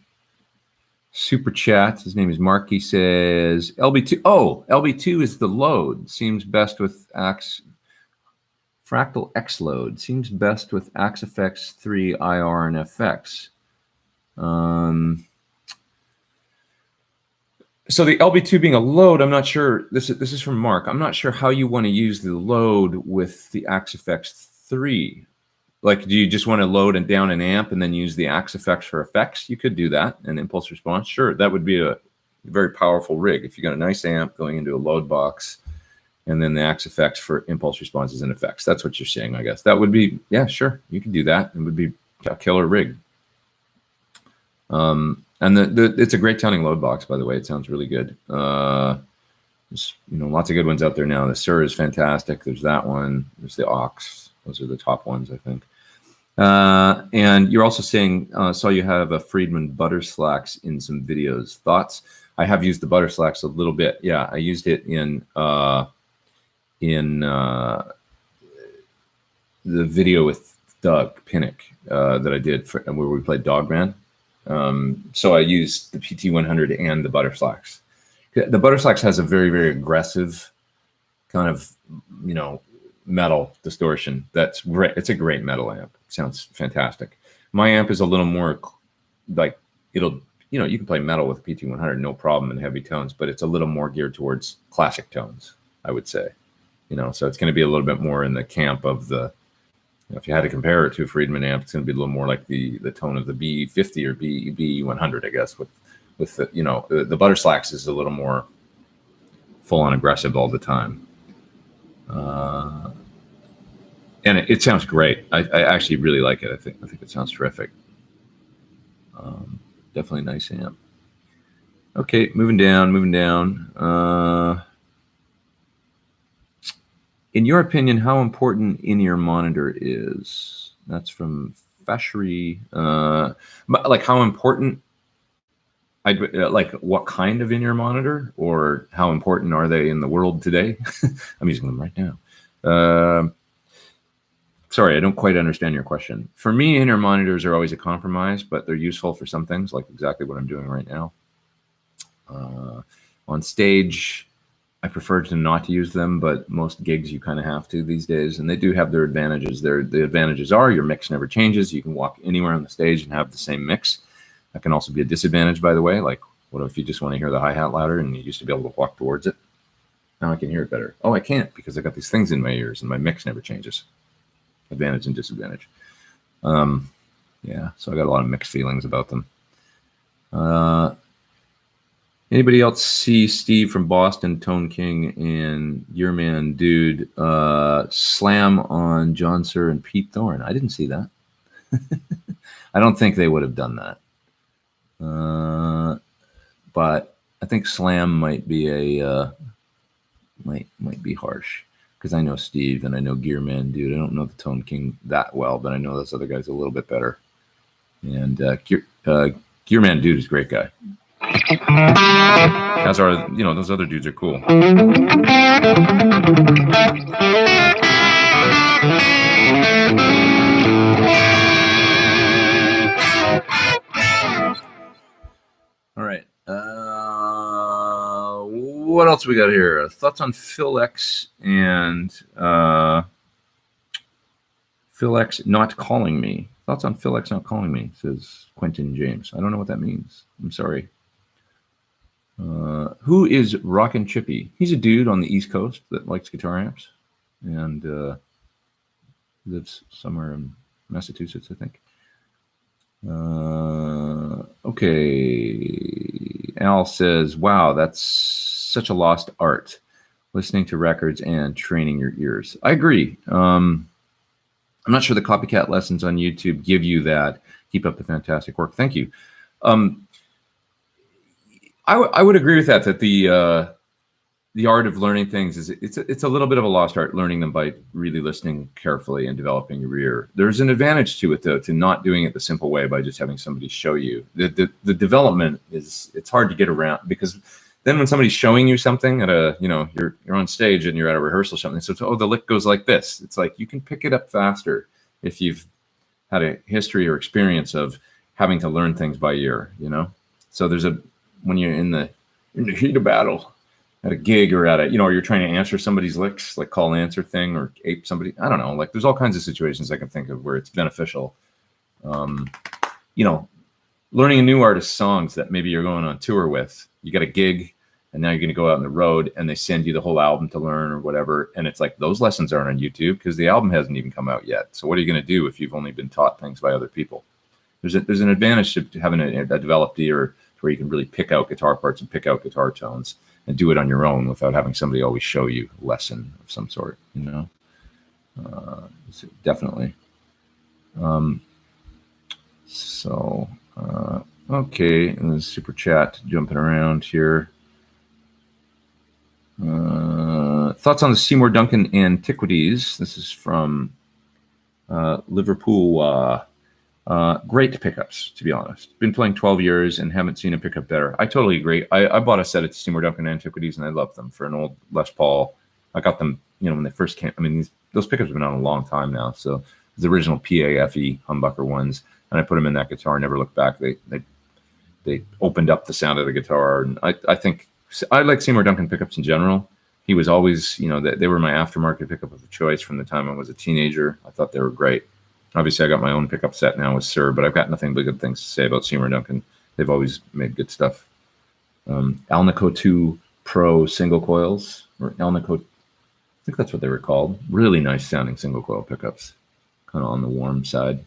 super chat. His name is Mark. He says LB2. Oh, LB2 is the load. Seems best with Fractal X load. Seems best with Axe FX 3 IR and FX. So the LB2 being a load, I'm not sure. This is from Mark. I'm not sure how you want to use the load with the Axe FX 3. Like, do you just want to load and down an amp and then use the Axe FX for effects? You could do that, and impulse response. Sure, that would be a very powerful rig. If you got a nice amp going into a load box, and then the Axe FX for impulse responses and effects. That's what you're saying, I guess. That would be, yeah, sure. You could do that. It would be a killer rig. And it's a great sounding load box, by the way. It sounds really good. There's, you know, lots of good ones out there now. The Sur is fantastic. There's that one. There's the Aux Those are the top ones, I think. And you're also saying, saw you have a Friedman butter slacks in some videos. Thoughts? I have used the butter slacks a little bit. Yeah, I used it in the video with Doug Pinnick that I did where we played Dogman. So I used the PT100 and the butter slacks. The butter slacks has a very, very aggressive kind of, metal distortion. That's great. It's a great metal amp. It sounds fantastic. My amp is a little more like you can play metal with a PT100, no problem in heavy tones, but it's a little more geared towards classic tones, I would say. So it's going to be a little bit more in the camp of the, if you had to compare it to a Friedman amp, it's going to be a little more like the tone of the B50 or B100, I guess, with the, the butter slacks is a little more full on aggressive all the time. And it sounds great. I actually really like it. I think it sounds terrific. Definitely a nice amp. Okay, moving down. In your opinion, how important in-ear monitor is? That's from Fashery. Like how important? Like what kind of in-ear monitor, or how important are they in the world today? I'm using them right now. Sorry, I don't quite understand your question. For me, in-ear monitors are always a compromise, but they're useful for some things, like exactly what I'm doing right now. On stage, I prefer to not use them, but most gigs you kind of have to these days, and they do have their advantages. The advantages are your mix never changes. You can walk anywhere on the stage and have the same mix. That can also be a disadvantage, by the way. Like, what if you just want to hear the hi-hat louder and you used to be able to walk towards it? Now I can hear it better. Oh, I can't because I got these things in my ears and my mix never changes. Advantage and disadvantage. Yeah, so I got a lot of mixed feelings about them. Anybody else see Steve from Boston, Tone King, and Your Man Dude slam on John Suhr and Pete Thorn? I didn't see that. I don't think they would have done that. But I think slam might be might be harsh, because I know Steve and I know Gear Man Dude. I don't know the Tone King that well, but I know those other guys a little bit better. And Gear Man Dude is a great guy. As are, those other dudes are cool. All right. What else we got here? Thoughts on Helix and Helix not calling me. Thoughts on Helix not calling me, says Quentin James. I don't know what that means. I'm sorry. Who is Rockin' Chippy? He's a dude on the East Coast that likes guitar amps and lives somewhere in Massachusetts, I think. Okay. Al says, wow, that's such a lost art, listening to records and training your ears. I agree. I'm not sure the copycat lessons on YouTube give you that. Keep up the fantastic work. Thank you. I would agree with that the art of learning things is it's a little bit of a lost art, learning them by really listening carefully and developing your ear. There's an advantage to it, though, to not doing it the simple way by just having somebody show you. The development it's hard to get around, because then when somebody's showing you something at a, you're on stage and you're at a rehearsal or something, so it's, oh, the lick goes like this. It's like you can pick it up faster if you've had a history or experience of having to learn things by ear, So when you're in the heat of battle at a gig or at a, or you're trying to answer somebody's licks, like call and answer thing, or ape somebody, I don't know, like there's all kinds of situations I can think of where it's beneficial. Learning a new artist's songs that maybe you're going on tour with, you got a gig and now you're going to go out on the road and they send you the whole album to learn or whatever. And it's like, those lessons aren't on YouTube because the album hasn't even come out yet. So what are you going to do if you've only been taught things by other people? There's an advantage to having a developed ear where you can really pick out guitar parts and pick out guitar tones and do it on your own without having somebody always show you a lesson of some sort, definitely. Okay, and the super chat jumping around here. Thoughts on the Seymour Duncan Antiquities. This is from Liverpool. Great pickups, to be honest. Been playing 12 years and haven't seen a pickup better. I totally agree. I bought a set at Seymour Duncan Antiquities, and I love them for an old Les Paul. I got them, when they first came. I mean, those pickups have been on a long time now. So the original PAFE humbucker ones, and I put them in that guitar. Never looked back. They opened up the sound of the guitar, and I think I like Seymour Duncan pickups in general. He was always, they were my aftermarket pickup of choice from the time I was a teenager. I thought they were great. Obviously, I got my own pickup set now with Sir, but I've got nothing but good things to say about Seymour Duncan. They've always made good stuff. Alnico 2 Pro single coils, or Alnico, I think that's what they were called. Really nice sounding single coil pickups, kind of on the warm side.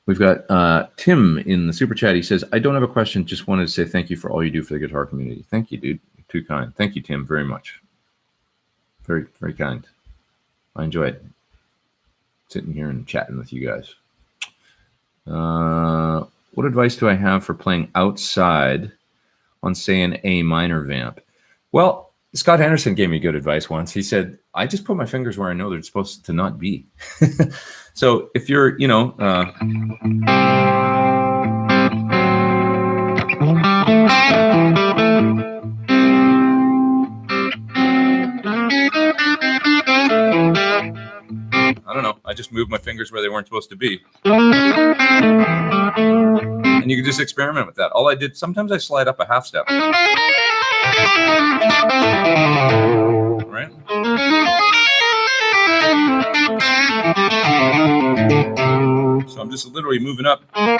We've got Tim in the super chat. He says, I don't have a question. Just wanted to say thank you for all you do for the guitar community. Thank you, dude. You're too kind. Thank you, Tim, very much. Very, very kind. I enjoyed sitting here and chatting with you guys. What advice do I have for playing outside on, say, an A minor vamp? Well, Scott Henderson gave me good advice once. He said, I just put my fingers where I know they're supposed to not be. So if you're, I don't know. I just moved my fingers where they weren't supposed to be. And you can just experiment with that. All I did, sometimes I slide up a half step. Right? So I'm just literally moving up out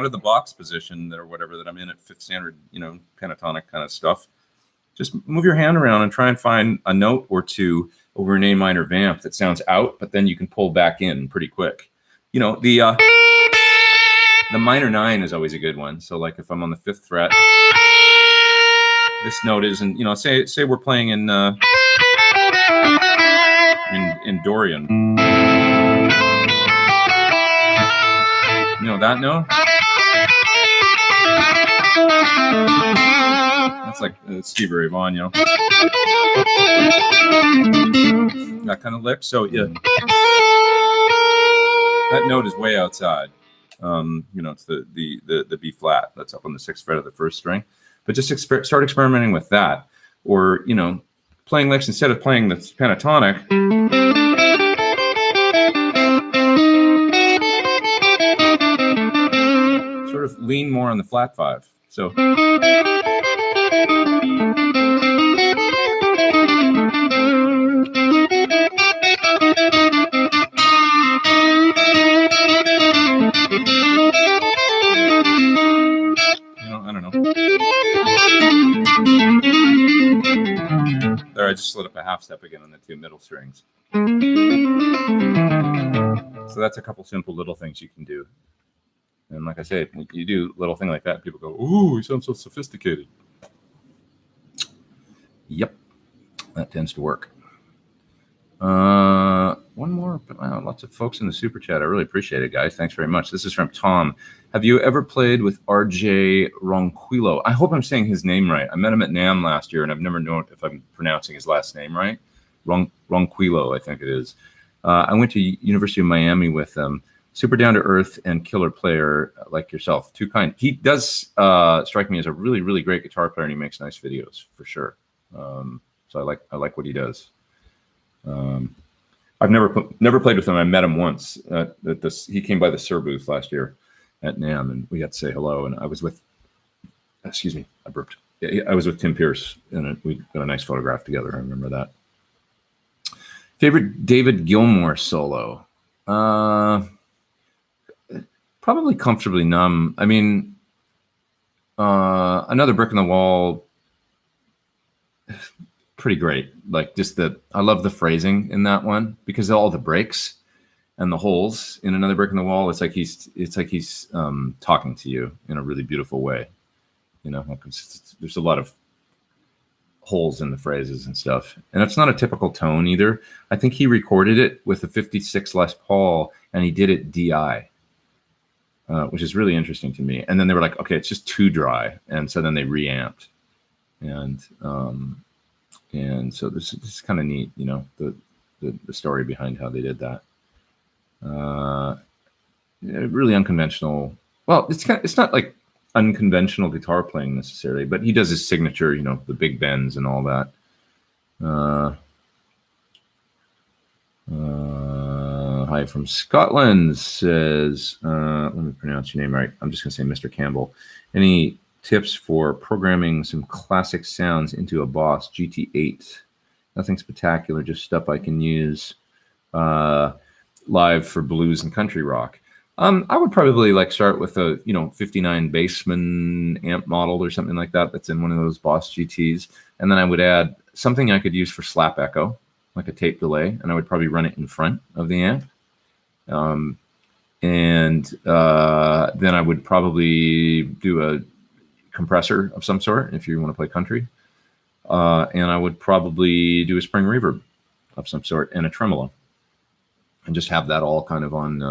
of the box position or whatever that I'm in at fifth standard, pentatonic kind of stuff. Just move your hand around and try and find a note or two over an A minor vamp that sounds out, but then you can pull back in pretty quick. The minor 9 is always a good one. So like if I'm on the 5th fret, this note is, and say we're playing in Dorian. That note? That's like Stevie Ray Vaughan, that kind of lick. So yeah, that note is way outside. It's the B flat that's up on the 6th fret of the 1st string. But just start experimenting with that, or playing licks instead of playing the pentatonic. Sort of lean more on the flat 5. So. I don't know. There, I just slid up a half step again on the 2 middle strings. So that's a couple simple little things you can do. And like I said, you do a little thing like that, people go, ooh, you sound so sophisticated. Yep, that tends to work. One more, but lots of folks in the super chat. I really appreciate it, guys. Thanks very much. This is from Tom. Have you ever played with RJ Ronquillo? I hope I'm saying his name right. I met him at NAMM last year, and I've never known if I'm pronouncing his last name right. Ronquillo, I think it is. I went to University of Miami with him. Super down to earth and killer player like yourself. Too kind. He does strike me as a really, really great guitar player, and he makes nice videos for sure. So I like what he does. I've never played with him. I met him once at this. He came by the Sir booth last year at NAMM, and we got to say hello. And I was with, excuse me, I burped. I was with Tim Pierce, and we got a nice photograph together. I remember that. Favorite David Gilmore solo? Probably Comfortably Numb. I mean, Another Brick in the Wall. Pretty great. Like I love the phrasing in that one because of all the breaks and the holes in Another Brick in the Wall. It's like he's talking to you in a really beautiful way. There's a lot of holes in the phrases and stuff, and it's not a typical tone either. I think he recorded it with a 56 Les Paul, and he did it DI, which is really interesting to me. And then they were like, okay, it's just too dry, and so then they reamped, and And so this is kind of neat, you know, the story behind how they did that. Really unconventional. Well, it's not like unconventional guitar playing necessarily, but he does his signature, you know, the big bends and all that. Hi from Scotland says, let me pronounce your name right. I'm just going to say Mr. Campbell. Any tips for programming some classic sounds into a Boss GT8? Nothing spectacular, just stuff I can use live for blues and country rock. I would probably like start with a 59 Bassman amp model or something like that that's in one of those Boss GTs, and then I would add something I could use for slap echo, like a tape delay, and I would probably run it in front of the amp. Then I would probably do a compressor of some sort if you want to play country, and I would probably do a spring reverb of some sort and a tremolo, and just have that all kind of on,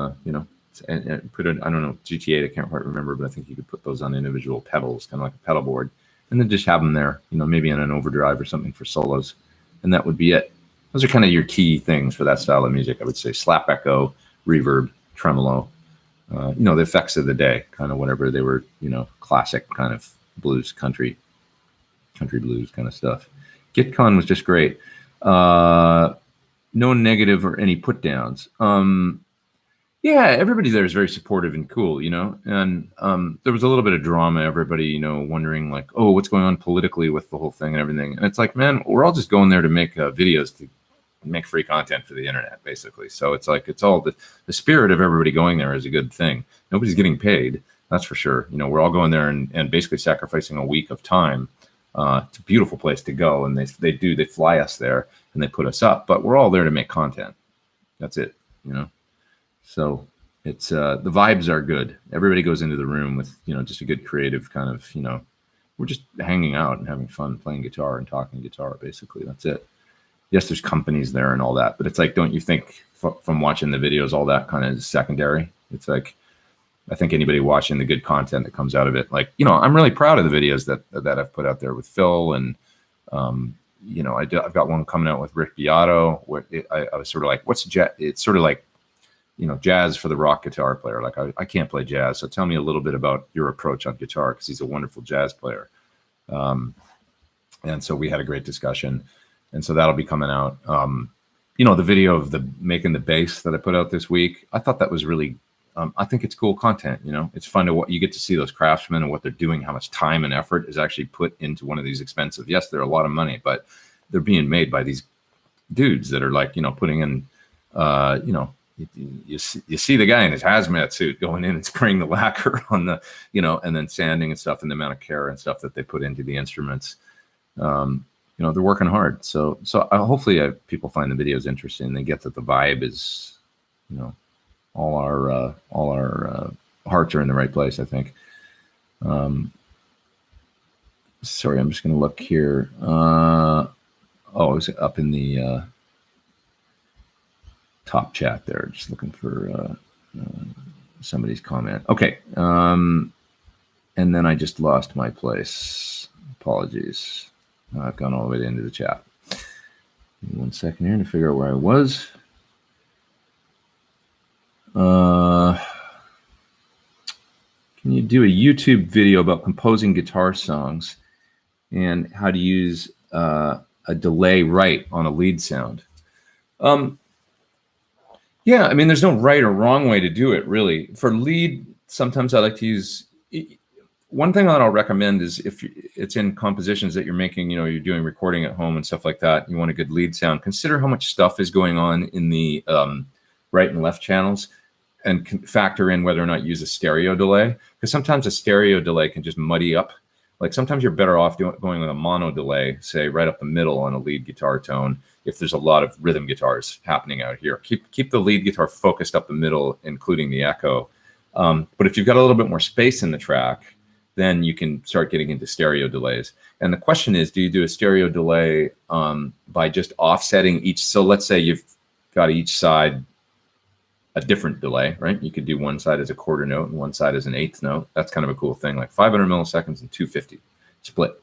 and put it, I don't know, GT8, I can't quite remember, but I think you could put those on individual pedals, kind of like a pedal board, and then just have them there, maybe in an overdrive or something for solos, and that would be it. Those are kind of your key things for that style of music, I would say. Slap echo, reverb, tremolo, the effects of the day, kind of whatever they were, classic kind of blues, country blues kind of stuff. GitCon was just great. No negative or any put downs. Yeah, everybody there is very supportive and cool, and there was a little bit of drama, everybody, wondering like, oh, what's going on politically with the whole thing and everything. And it's like, man, we're all just going there to make videos, to make free content for the internet, basically. So it's like, it's all the spirit of everybody going there is a good thing. Nobody's getting paid, that's for sure. We're all going there and basically sacrificing a week of time. It's a beautiful place to go, and they fly us there and they put us up, but we're all there to make content. That's it, So it's the vibes are good. Everybody goes into the room with just a good creative kind of we're just hanging out and having fun, playing guitar and talking guitar. Basically, that's it. Yes, there's companies there and all that, but it's like, don't you think from watching the videos, all that kind of is secondary? It's like, I think anybody watching the good content that comes out of it, like I'm really proud of the videos that I've put out there with Phil, and I've got one coming out with Rick Beato where I was sort of like, what's jazz? It's sort of like jazz for the rock guitar player. Like I can't play jazz, so tell me a little bit about your approach on guitar, because he's a wonderful jazz player. And so we had a great discussion, and so that'll be coming out. The video of making the bass that I put out this week, I thought that was really, I think it's cool content. It's fun to you get to see those craftsmen and what they're doing, how much time and effort is actually put into one of these expensive. Yes, they're a lot of money, but they're being made by these dudes that are like, putting in, you see the guy in his hazmat suit going in and spraying the lacquer on the, and then sanding and stuff, and the amount of care and stuff that they put into the instruments. They're working hard. So hopefully people find the videos interesting. They get that the vibe is, all our hearts are in the right place, I think. Sorry, I'm just going to look here. It was up in the top chat there, just looking for somebody's comment. Okay. And then I just lost my place. Apologies. I've gone all the way into the chat. Give me 1 second here to figure out where I was. Can you do a YouTube video about composing guitar songs and how to use a delay right on a lead sound? Yeah, I mean, there's no right or wrong way to do it, really. For lead, sometimes I like to use... One thing that I'll recommend is if it's in compositions that you're making, you're doing recording at home and stuff like that, you want a good lead sound, consider how much stuff is going on in the right and left channels, and factor in whether or not you use a stereo delay, because sometimes a stereo delay can just muddy up. Like sometimes you're better off going with a mono delay, say right up the middle on a lead guitar tone, if there's a lot of rhythm guitars happening out here. Keep the lead guitar focused up the middle, including the echo. But if you've got a little bit more space in the track, then you can start getting into stereo delays. And the question is, do you do a stereo delay by just offsetting each? So let's say you've got each side a different delay, right? You could do one side as a quarter note and one side as an eighth note. That's kind of a cool thing, like 500 milliseconds and 250 split.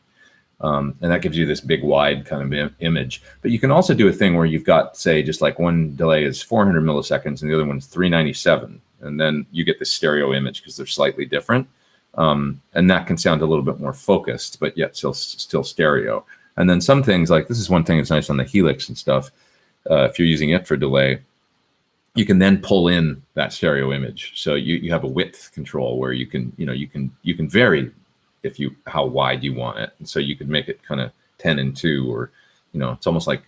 And that gives you this big wide kind of image. But you can also do a thing where you've got, say, just like one delay is 400 milliseconds and the other one's 397. And then you get this stereo image because they're slightly different. And that can sound a little bit more focused, but yet still stereo. And then some things, like this is one thing that's nice on the Helix and stuff. If you're using it for delay, you can then pull in that stereo image. So you have a width control where you can vary how wide you want it. And so you could make it kind of 10 and 2, or it's almost like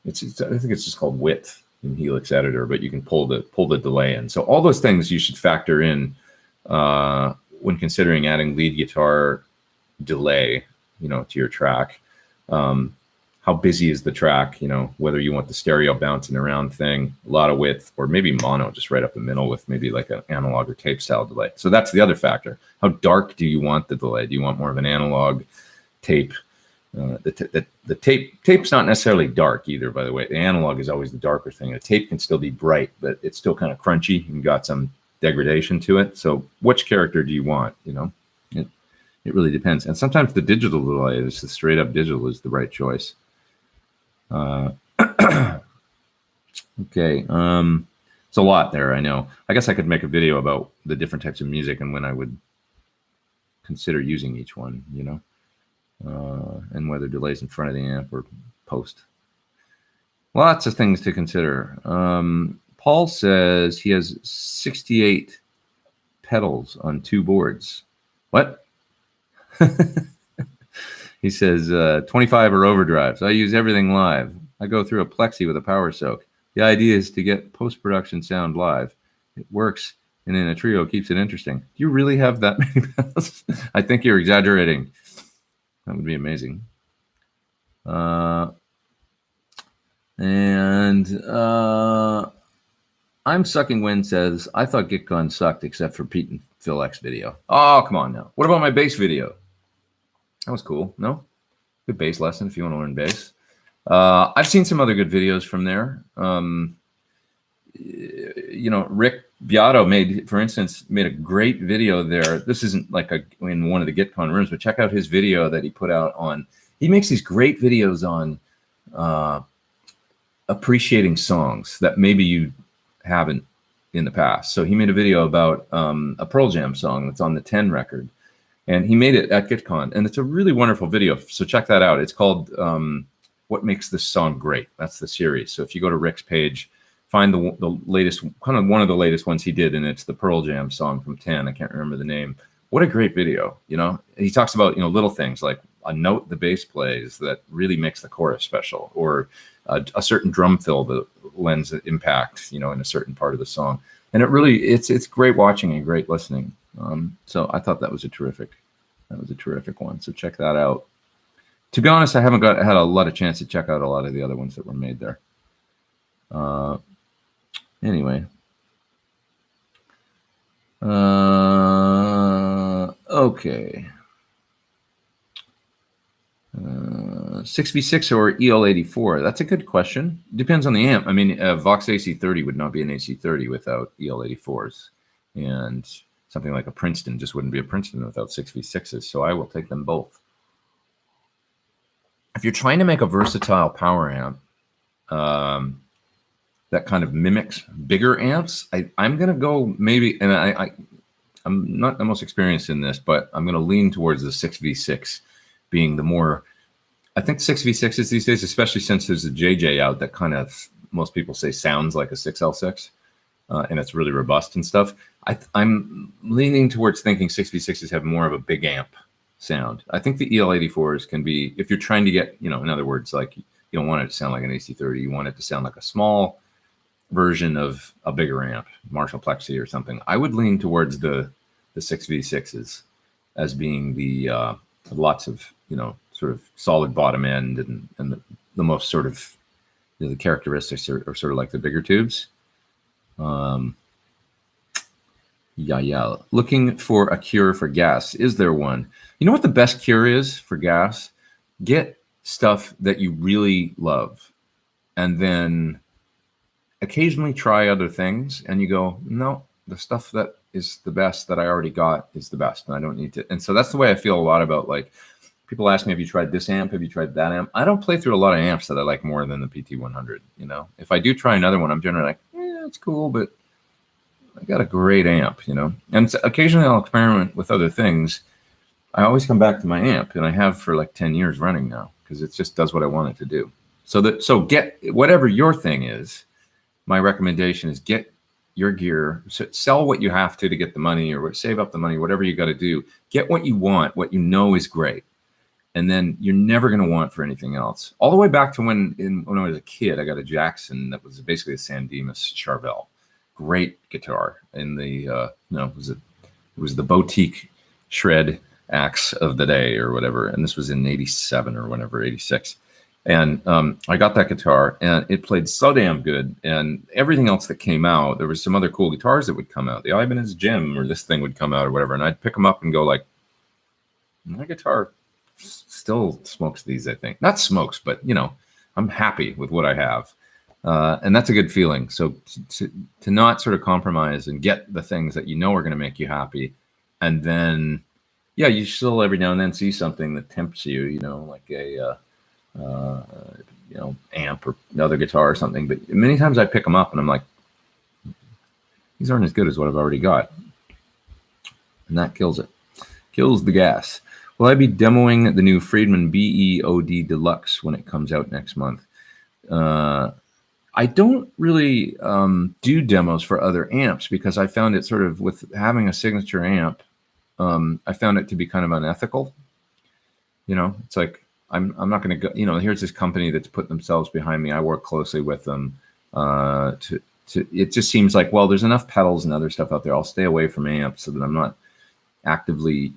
I think it's just called width in Helix Editor, but you can pull the delay in. So all those things you should factor in when considering adding lead guitar delay, to your track. How busy is the track, whether you want the stereo bouncing around thing, a lot of width, or maybe mono just right up the middle with maybe like an analog or tape style delay. So that's the other factor. How dark do you want the delay? Do you want more of an analog tape? The tape's not necessarily dark either, by the way. The analog is always the darker thing. A tape can still be bright, but it's still kind of crunchy and got some degradation to it. So which character do you want? It really depends. And sometimes the digital delay, the straight up digital, is the right choice. Okay. It's a lot there, I know. I guess I could make a video about the different types of music and when I would consider using each one, and whether delays in front of the amp or post. Lots of things to consider. Paul says he has 68 pedals on 2 boards. What? He says 25 are overdrives. I use everything live. I go through a plexi with a power soak. The idea is to get post-production sound live. It works, and in a trio keeps it interesting. Do you really have that many pedals? I think you're exaggerating. That would be amazing. I'm Sucking Wind says, I thought GitCon sucked except for Pete and Phil X video. Oh, come on now. What about my bass video? That was cool. No? Good bass lesson if you want to learn bass. I've seen some other good videos from there. Rick Beato for instance, made a great video there. This isn't like in one of the GitCon rooms, but check out his video that he put out on. He makes these great videos on appreciating songs that maybe you haven't in the past. So he made a video about a Pearl Jam song that's on the 10 record. And he made it at GitCon, and it's a really wonderful video. So check that out. It's called What Makes This Song Great. That's the series. So if you go to Rick's page, find the latest, kind of one of the latest ones he did, and it's the Pearl Jam song from 10. I can't remember the name. What a great video, He talks about, little things like a note the bass plays that really makes the chorus special, or a certain drum fill that lends impact, in a certain part of the song. And it's great watching and great listening. So I thought that was a terrific one. So check that out. To be honest, I haven't had a lot of chance to check out a lot of the other ones that were made there. Anyway. Okay. 6v6 or EL84? That's a good question. Depends on the amp. I mean, Vox AC30 would not be an AC30 without EL84s. And something like a Princeton just wouldn't be a Princeton without 6v6s. So I will take them both. If you're trying to make a versatile power amp that kind of mimics bigger amps, I'm going to go maybe, and I'm not the most experienced in this, but I'm going to lean towards the 6v6 being the more, I think 6v6s these days, especially since there's a JJ out that kind of, most people say sounds like a 6L6, and it's really robust and stuff. I'm leaning towards thinking 6v6s have more of a big amp sound. I think the EL84s can be, if you're trying to get, in other words, like you don't want it to sound like an AC30, you want it to sound like a small version of a bigger amp, Marshall Plexi or something. I would lean towards the 6v6s as being the lots of, sort of solid bottom end and the most sort of, the characteristics are sort of like the bigger tubes. Yeah. Looking for a cure for gas. Is there one? You know what the best cure is for gas? Get stuff that you really love, and then occasionally try other things, and you go, no, the stuff that is the best that I already got is the best, and I don't need to. And so that's the way I feel a lot about, like, people ask me, have you tried this amp? Have you tried that amp? I don't play through a lot of amps that I like more than the PT100. You know, if I do try another one, I'm generally like, yeah, it's cool, but I got a great amp, you know. And occasionally I'll experiment with other things. I always come back to my amp, and I have for like 10 years running now, because it just does what I want it to do. So get whatever your thing is. My recommendation is get your gear, sell what you have to get the money, or save up the money, whatever you got to do. Get what you want, what you know is great. And then you're never going to want for anything else. All the way back to when I was a kid, I got a Jackson that was basically a San Dimas Charvel. Great guitar. And it was the boutique shred axe of the day or whatever. And this was in 87 or whatever, 86. And I got that guitar, and it played so damn good. And everything else that came out, there was some other cool guitars that would come out. The Ibanez Gem or this thing would come out or whatever. And I'd pick them up and go like, my guitar still smokes these, I think. Not smokes, but, you know, I'm happy with what I have. And that's a good feeling. So to not sort of compromise and get the things that you know are going to make you happy. And then, yeah, you still every now and then see something that tempts you, you know, like a, you know, amp or another guitar or something. But many times I pick them up and I'm like, these aren't as good as what I've already got. And that kills it. Kills the gas. Will I be demoing the new Friedman BEOD Deluxe when it comes out next month? I don't really do demos for other amps, because I found it sort of, with having a signature amp, I found it to be kind of unethical. You know, it's like, I'm not going to go, you know, here's this company that's put themselves behind me. I work closely with them. It just seems like, well, there's enough pedals and other stuff out there. I'll stay away from amps so that I'm not actively,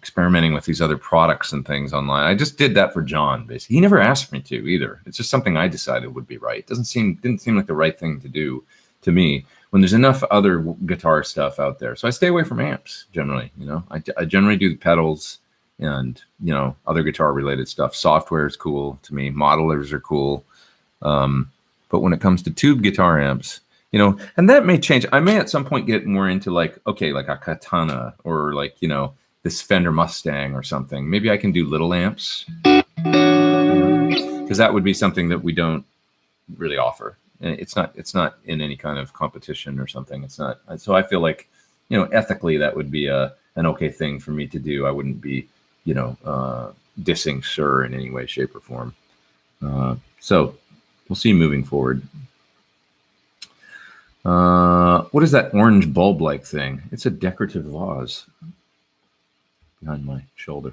experimenting with these other products and things online. I just did that for John, basically. He never asked me to either. It's just something I decided would be right. It didn't seem like the right thing to do to me when there's enough other guitar stuff out there. So I stay away from amps generally. You know, I generally do the pedals and, you know, other guitar related stuff. Software is cool to me. Modelers are cool. But when it comes to tube guitar amps, you know, and that may change. I may at some point get more into like, okay, like a Katana or like, you know, this Fender Mustang or something. Maybe I can do little amps, because that would be something that we don't really offer. And it's not in any kind of competition or something. It's not. So I feel like, you know, ethically that would be an okay thing for me to do. I wouldn't be, you know, dissing Sir in any way, shape, or form. So we'll see moving forward. What is that orange bulb-like thing? It's a decorative vase behind my shoulder.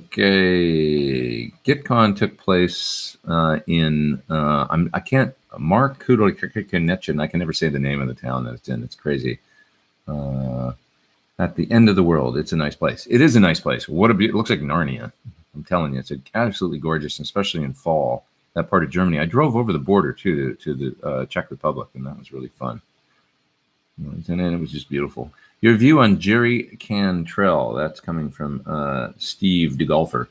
Okay. GitCon took place in Mark Kudokinechin. I can never say the name of the town that it's in. It's crazy. At the end of the world. It's a nice place. It is a nice place. It looks like Narnia. I'm telling you, it's absolutely gorgeous, especially in fall. That part of Germany. I drove over the border to the Czech Republic, and that was really fun. And it was just beautiful. Your view on Jerry Cantrell. That's coming from Steve DeGolfer.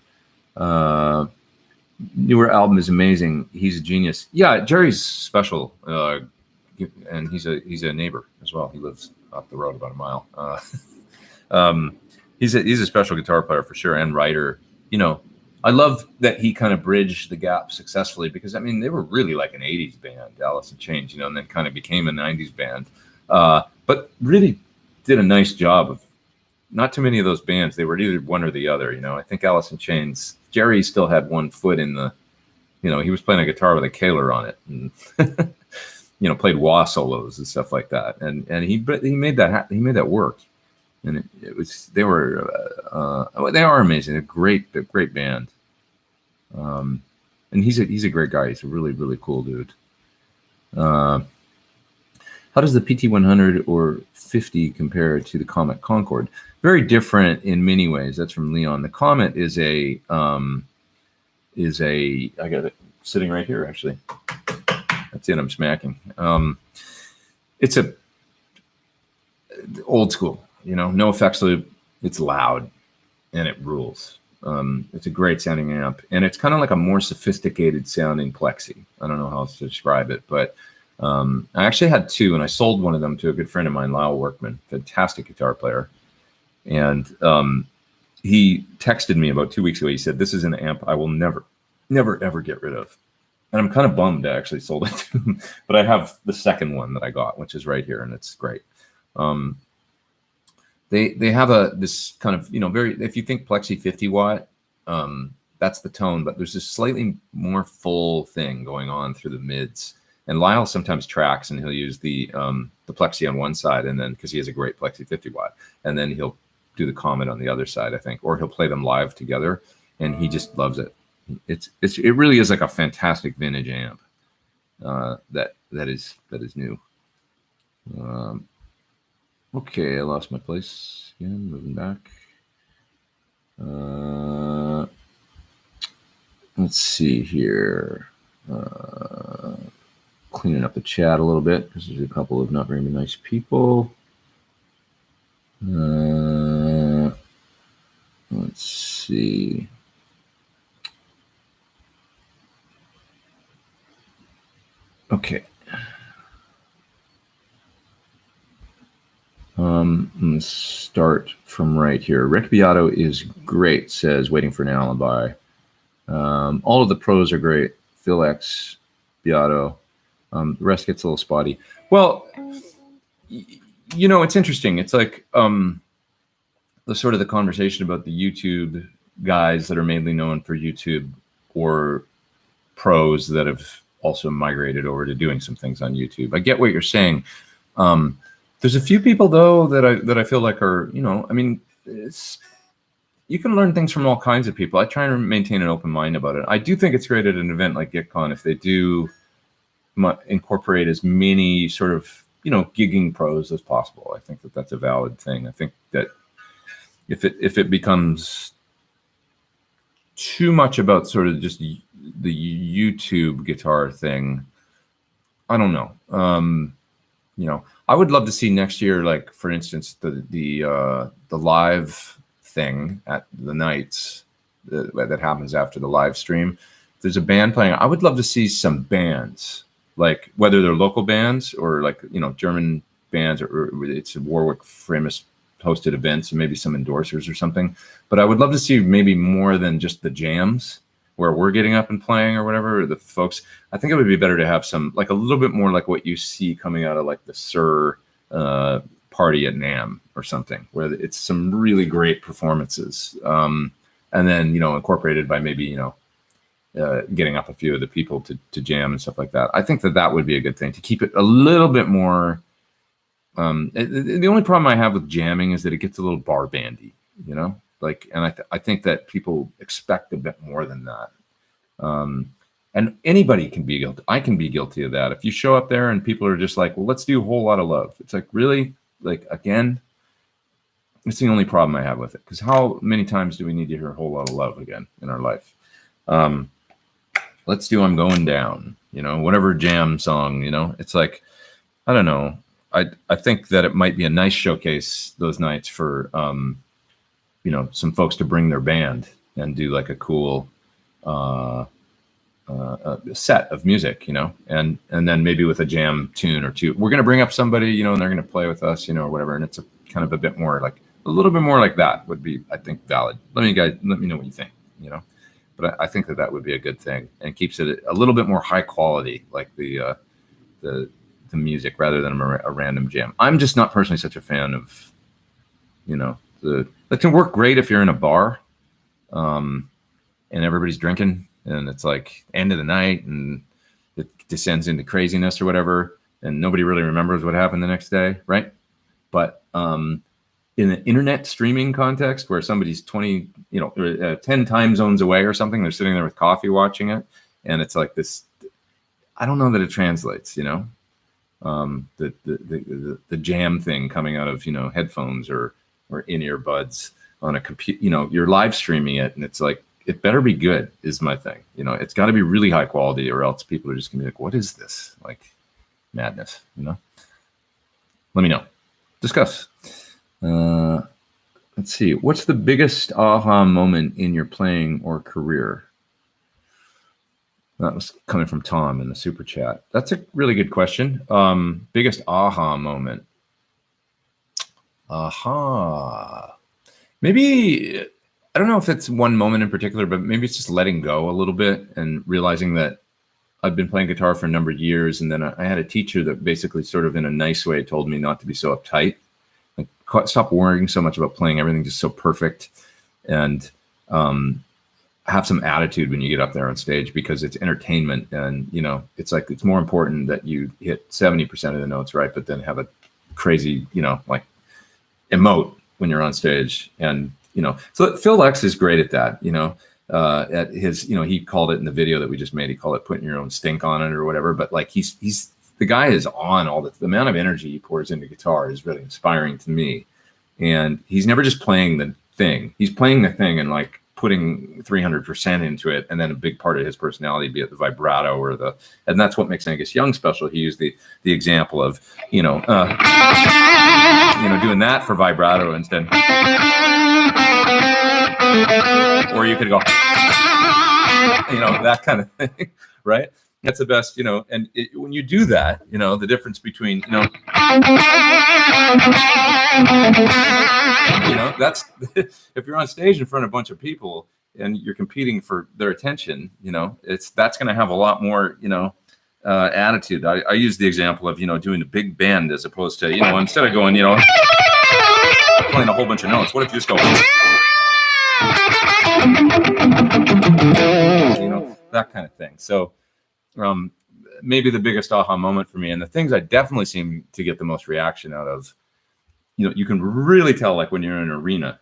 Newer album is amazing. He's a genius. Yeah, Jerry's special, and he's a neighbor as well. He lives up the road about a mile. He's a special guitar player for sure, and writer. You know, I love that he kind of bridged the gap successfully, because I mean they were really like an '80s band, Alice in Chains, you know, and then kind of became a '90s band. But really did a nice job of not too many of those bands. They were either one or the other, you know. I think Alice in Chains, Jerry still had one foot in the, you know, he was playing a guitar with a Kaler on it, and you know, played wah solos and stuff like that. And he made that work. And they are amazing. They're a great band. And he's a great guy. He's a really, really cool dude. How does the PT100 or 50 compare to the Comet Concorde? Very different in many ways. That's from Leon. The Comet is I got it sitting right here, actually. That's it. I'm smacking. It's a old school, you know, no effects loop. It's loud and it rules. It's a great sounding amp, and it's kind of like a more sophisticated sounding Plexi. I don't know how else to describe it, but I actually had two, and I sold one of them to a good friend of mine, Lyle Workman, fantastic guitar player. And he texted me about 2 weeks ago. He said, "This is an amp I will never, ever get rid of." And I'm kind of bummed I actually sold it to him. But I have the second one that I got, which is right here, and it's great. They have this kind of, very, if you think Plexi 50 watt, that's the tone, but there's this slightly more full thing going on through the mids. And Lyle sometimes tracks, and he'll use the Plexi on one side, and then, because he has a great Plexi 50 watt, and then he'll do the Comet on the other side, I think, or he'll play them live together, and he just loves it. It really is like a fantastic vintage amp that is new. Okay, I lost my place again. Moving back. Let's see here. Cleaning up the chat a little bit because there's a couple of not very nice people. Let's see. Okay. Let's start from right here. Rick Beato is great, says, waiting for an alibi. All of the pros are great. Phil X, Beato. The rest gets a little spotty. Well, it's interesting. It's like the sort of the conversation about the YouTube guys that are mainly known for YouTube, or pros that have also migrated over to doing some things on YouTube. I get what you're saying. There's a few people though that I feel like are, you can learn things from all kinds of people. I try and maintain an open mind about it. I do think it's great at an event like GitCon if they do incorporate as many sort of, gigging pros as possible. I think that that's a valid thing. I think that if it becomes too much about sort of just the YouTube guitar thing, I don't know. I would love to see next year, like for instance, the live thing at the nights that happens after the live stream. If there's a band playing, I would love to see some bands, like whether they're local bands or like German bands, or it's a Warwick famous hosted events, and maybe some endorsers or something. But I would love to see maybe more than just the jams where we're getting up and playing or whatever, the folks. I think it would be better to have some, like a little bit more like what you see coming out of like the Sir party at NAMM or something, where it's some really great performances. And then, incorporated by maybe, getting up a few of the people to jam and stuff like that. I think that would be a good thing to keep it a little bit more. The only problem I have with jamming is that it gets a little bar bandy, like, and I think that people expect a bit more than that. And anybody can be guilty. I can be guilty of that. If you show up there and people are just like, well, let's do a whole lot of love. It's like, really? Like, again, it's the only problem I have with it. Because how many times do we need to hear a whole lot of love again in our life? Let's do I'm Going Down, whatever jam song, it's like, I don't know. I think that it might be a nice showcase those nights for, some folks to bring their band and do like a cool set of music, and then maybe with a jam tune or two. We're going to bring up somebody, and they're going to play with us, or whatever. And it's a kind of a bit more like, a little bit more like that would be, I think, valid. Let me know what you think, But I think that would be a good thing, and keeps it a little bit more high quality, like the music, rather than a random jam. I'm just not personally such a fan of, that can work great if you're in a bar, and everybody's drinking, and it's like end of the night, and it descends into craziness or whatever, and nobody really remembers what happened the next day, right? But in an internet streaming context where somebody's 10 time zones away or something, they're sitting there with coffee watching it, and it's like this, I don't know that it translates, the jam thing coming out of, headphones or in-ear buds on a computer, you're live streaming it, and it's like, it better be good is my thing. It's got to be really high quality, or else people are just gonna be like, what is this? Like madness, Let me know. Discuss. Let's see. What's the biggest aha moment in your playing or career? That was coming from Tom in the super chat. That's a really good question. Biggest aha moment. Maybe, I don't know if it's one moment in particular, but maybe it's just letting go a little bit and realizing that I've been playing guitar for a number of years. And then I had a teacher that basically sort of in a nice way told me not to be so uptight. Like, stop worrying so much about playing everything just so perfect, and have some attitude when you get up there on stage, because it's entertainment. And, you know, it's like, it's more important that you hit 70% of the notes right, but then have a crazy, you know, like emote when you're on stage. And, you know, so Phil X is great at that, you know, at his, you know, he called it in the video that we just made, he called it putting your own stink on it or whatever. But like, he's the guy is on all the amount of energy he pours into guitar is really inspiring to me. And he's never just playing the thing. He's playing the thing and like putting 300% into it. And then a big part of his personality, be it the vibrato or and that's what makes Angus Young special. He used the example of, you know, doing that for vibrato instead. Or you could go, you know, that kind of thing, right? That's the best, you know, and when you do that, you know, the difference between, you know, that's, if you're on stage in front of a bunch of people and you're competing for their attention, you know, that's going to have a lot more, you know, attitude. I use the example of, you know, doing a big bend as opposed to, you know, instead of going, you know, playing a whole bunch of notes, what if you just go, you know, that kind of thing. So, maybe the biggest aha moment for me, and the things I definitely seem to get the most reaction out of, you know, you can really tell, like when you're in an arena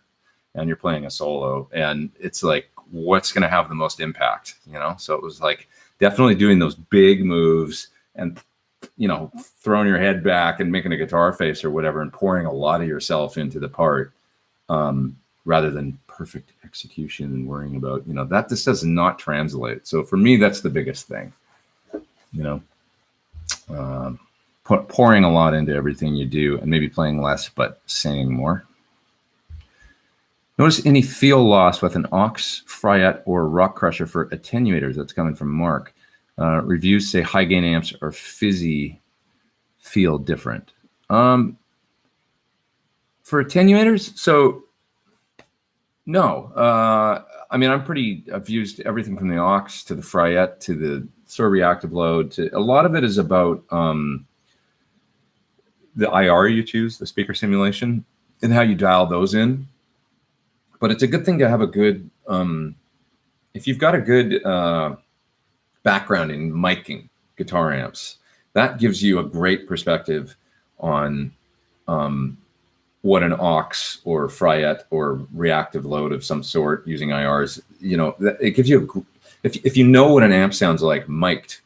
and you're playing a solo, and it's like, what's going to have the most impact, you know? So it was like definitely doing those big moves and, you know, throwing your head back and making a guitar face or whatever, and pouring a lot of yourself into the part, rather than perfect execution and worrying about, you know, that just does not translate. So for me, that's the biggest thing. You know, pouring a lot into everything you do, and maybe playing less, but saying more. Notice any feel loss with an aux, Fryette, or Rock Crusher for attenuators. That's coming from Mark. Reviews say high gain amps or fizzy feel different. For attenuators, so no. I mean, I've used everything from the aux to the Fryette to the sort of reactive load. To a lot of it is about the IR you choose, the speaker simulation, and how you dial those in. But it's a good thing to have a good, if you've got a good background in miking guitar amps, that gives you a great perspective on what an aux or Fryette or reactive load of some sort using IRs, you know, it gives you if you know what an amp sounds like mic'd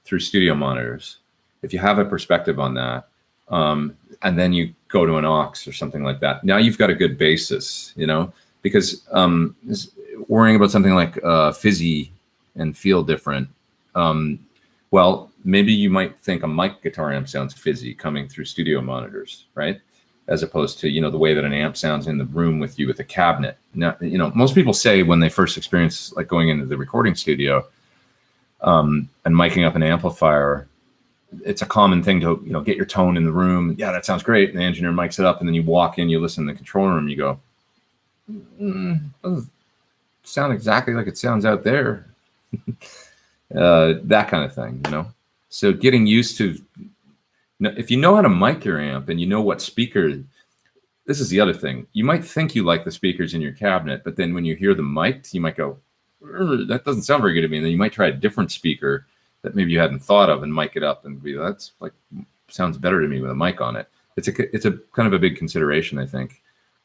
through studio monitors, if you have a perspective on that, and then you go to an aux or something like that, now you've got a good basis, you know, because worrying about something like fizzy and feel different, well, maybe you might think a mic guitar amp sounds fizzy coming through studio monitors, right? As opposed to, you know, the way that an amp sounds in the room with you with a cabinet. Now, you know, most people say when they first experience like going into the recording studio and miking up an amplifier, it's a common thing to, you know, get your tone in the room. Yeah, that sounds great. And the engineer mics it up, and then you walk in, you listen to the control room, you go, doesn't sound exactly like it sounds out there. That kind of thing, you know? So getting used to, if you know how to mic your amp and you know what speaker, this is the other thing. You might think you like the speakers in your cabinet, but then when you hear them mic'd, you might go, that doesn't sound very good to me. And then you might try a different speaker that maybe you hadn't thought of and mic it up and be, that's like, sounds better to me with a mic on it. It's a kind of a big consideration, I think.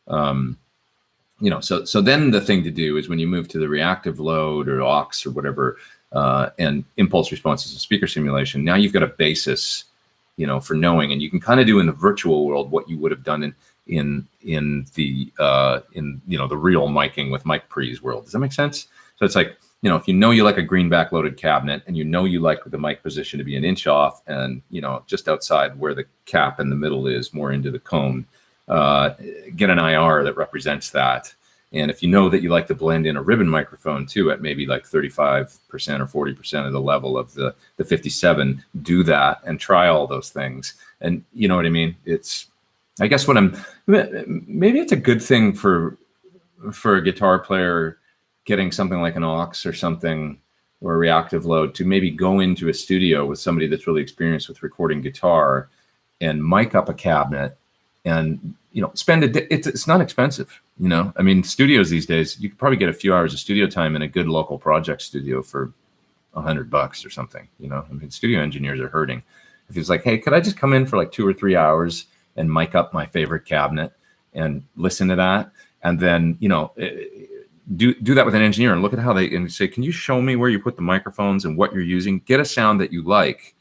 You know, so then the thing to do is when you move to the reactive load or aux or whatever, and impulse responses and speaker simulation, now you've got a basis, you know, for knowing, and you can kind of do in the virtual world what you would have done in the you know, the real miking with mic pre's world. Does that make sense? So it's like, you know, if you know you like a greenback loaded cabinet, and you know you like the mic position to be an inch off, and, you know, just outside where the cap in the middle is, more into the cone, get an IR that represents that, And if you know that you like to blend in a ribbon microphone too at maybe like 35% or 40% of the level of the 57, do that and try all those things. And you know what I mean? It's, I guess maybe it's a good thing for a guitar player getting something like an aux or something, or a reactive load, to maybe go into a studio with somebody that's really experienced with recording guitar and mic up a cabinet and, you know, spend a day. It's not expensive, you know. I mean, studios these days, you could probably get a few hours of studio time in a good local project studio for $100 or something, you know. I mean, studio engineers are hurting. If it's like, hey, could I just come in for like 2 or 3 hours and mic up my favorite cabinet and listen to that? And then, you know, do that with an engineer and look at how they, and say, can you show me where you put the microphones and what you're using? Get a sound that you like,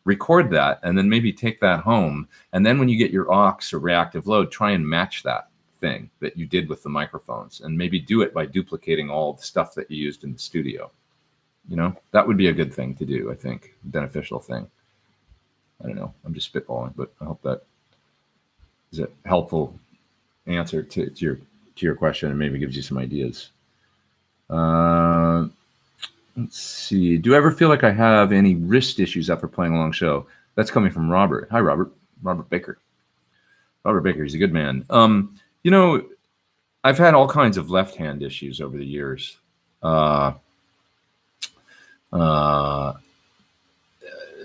record that, and then maybe take that home. And then when you get your aux or reactive load, try and match that thing that you did with the microphones, and maybe do it by duplicating all the stuff that you used in the studio. You know, that would be a good thing to do, I think, beneficial thing. I don't know, I'm just spitballing, but I hope that is a helpful answer to your question, and maybe gives you some ideas. Let's see. Do I ever feel like I have any wrist issues after playing a long show? That's coming from Robert. Hi, Robert. Robert Baker. Robert Baker, he's a good man. You know, I've had all kinds of left-hand issues over the years.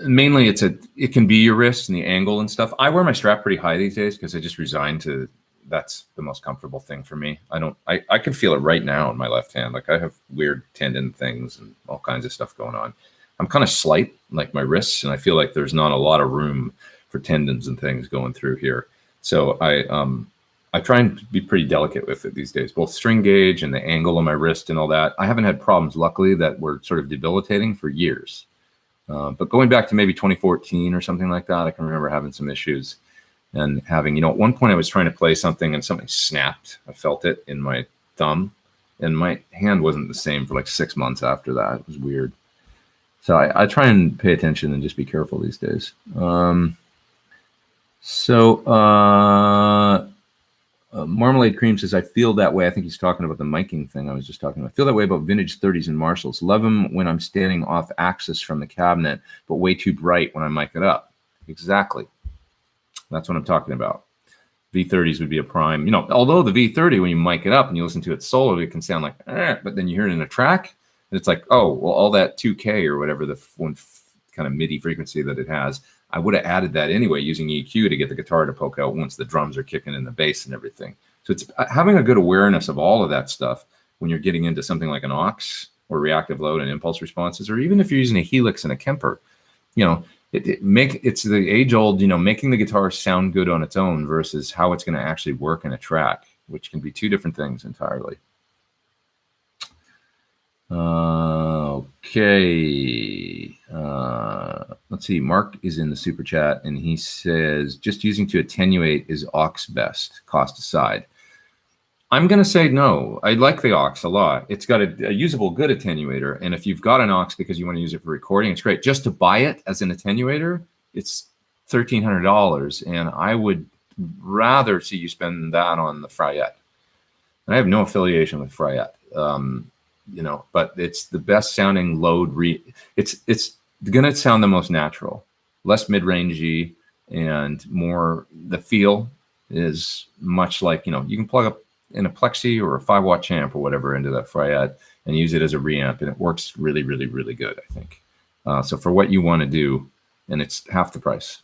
Mainly it can be your wrist and the angle and stuff. I wear my strap pretty high these days because I just resigned to, that's the most comfortable thing for me. I can feel it right now in my left hand. Like I have weird tendon things and all kinds of stuff going on. I'm kind of slight, like my wrists, and I feel like there's not a lot of room for tendons and things going through here. So I try and be pretty delicate with it these days, both string gauge and the angle of my wrist and all that. I haven't had problems, luckily, that were sort of debilitating for years. But going back to maybe 2014 or something like that, I can remember having some issues and having, you know, at one point I was trying to play something and something snapped. I felt it in my thumb, and my hand wasn't the same for like 6 months after that. It was weird. So I try and pay attention and just be careful these days. Marmalade Cream says, I feel that way. I think he's talking about the miking thing I was just talking about. I feel that way about vintage 30s and Marshalls. Love them when I'm standing off axis from the cabinet, but way too bright when I mic it up. Exactly. That's what I'm talking about. V30s would be a prime. You know, although the V30, when you mic it up and you listen to it solo, it can sound like, but then you hear it in a track, and it's like, oh, well, all that 2K or whatever, the one kind of MIDI frequency that it has, I would have added that anyway using EQ to get the guitar to poke out once the drums are kicking in the bass and everything. So it's having a good awareness of all of that stuff when you're getting into something like an aux or reactive load and impulse responses, or even if you're using a Helix and a Kemper, you know, it's the age old, you know, making the guitar sound good on its own versus how it's going to actually work in a track, which can be two different things entirely. Okay. Let's see. Mark is in the super chat and he says, just using to attenuate is aux best, cost aside. I'm going to say no. I like the aux a lot. It's got a usable good attenuator. And if you've got an aux because you want to use it for recording, it's great. Just to buy it as an attenuator, it's $1,300. And I would rather see you spend that on the Fryette. And I have no affiliation with Fryette. You know, but it's the best sounding load. It's going to sound the most natural, less mid-rangey, and more, the feel is much like, you know, you can plug up in a Plexi or a 5-watt champ or whatever into that Fryette and use it as a reamp, and it works really, really, really good, I think. So for what you want to do, and it's half the price.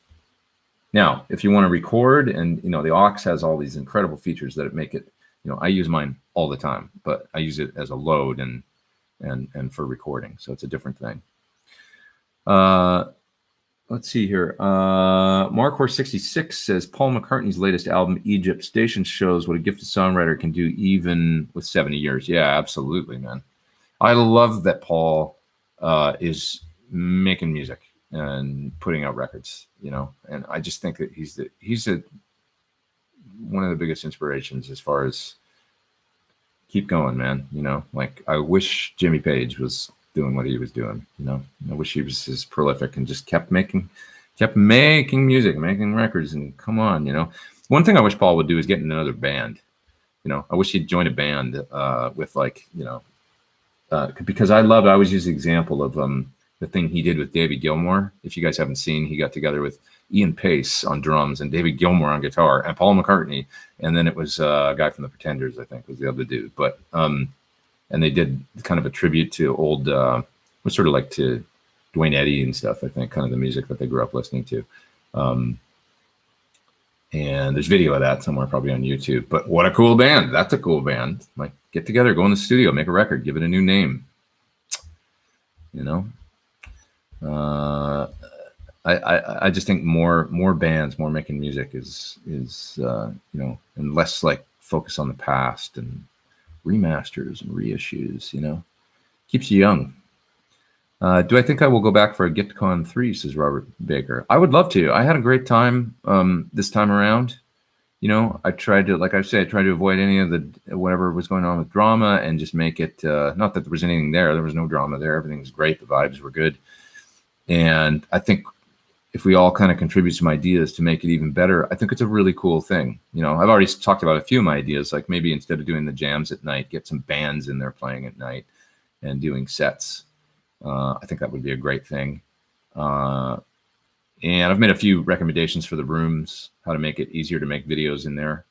Now, if you want to record, and you know, the aux has all these incredible features that make it, you know, I use mine all the time, but I use it as a load and for recording, so it's a different thing. Let's see here. Mark Horse 66 says Paul McCartney's latest album, Egypt Station, shows what a gifted songwriter can do even with 70 years. Yeah, absolutely, man. I love that Paul is making music and putting out records, you know, and I just think that he's one of the biggest inspirations as far as keep going, man. You know, like I wish Jimmy Page was doing what he was doing, you know. I wish he was as prolific and just kept making music, making records, and come on, you know. One thing I wish Paul would do is get in another band. You know, I wish he'd joined a band with like, you know, because I always use the example of the thing he did with David Gilmore. If you guys haven't seen, he got together with Ian Pace on drums and David Gilmore on guitar and Paul McCartney. And then it was a guy from the Pretenders, I think, was the other dude. But and they did kind of a tribute to old, was sort of like to Dwayne Eddy and stuff, I think, kind of the music that they grew up listening to. And there's video of that somewhere, probably on YouTube. But what a cool band. That's a cool band. Like, get together, go in the studio, make a record, give it a new name. You know? I just think more bands, more making music is you know, and less like focus on the past and remasters and reissues, you know? Keeps you young. Do I think I will go back for a GitCon 3, says Robert Baker. I would love to. I had a great time this time around. You know, I tried to, like I said, I tried to avoid any of the whatever was going on with drama and just make it, not that there was anything there. There was no drama there. Everything was great. The vibes were good. And I think if we all kind of contribute some ideas to make it even better, I think it's a really cool thing. You know, I've already talked about a few of my ideas, like maybe instead of doing the jams at night, get some bands in there playing at night and doing sets. I think that would be a great thing. And I've made a few recommendations for the rooms, how to make it easier to make videos in there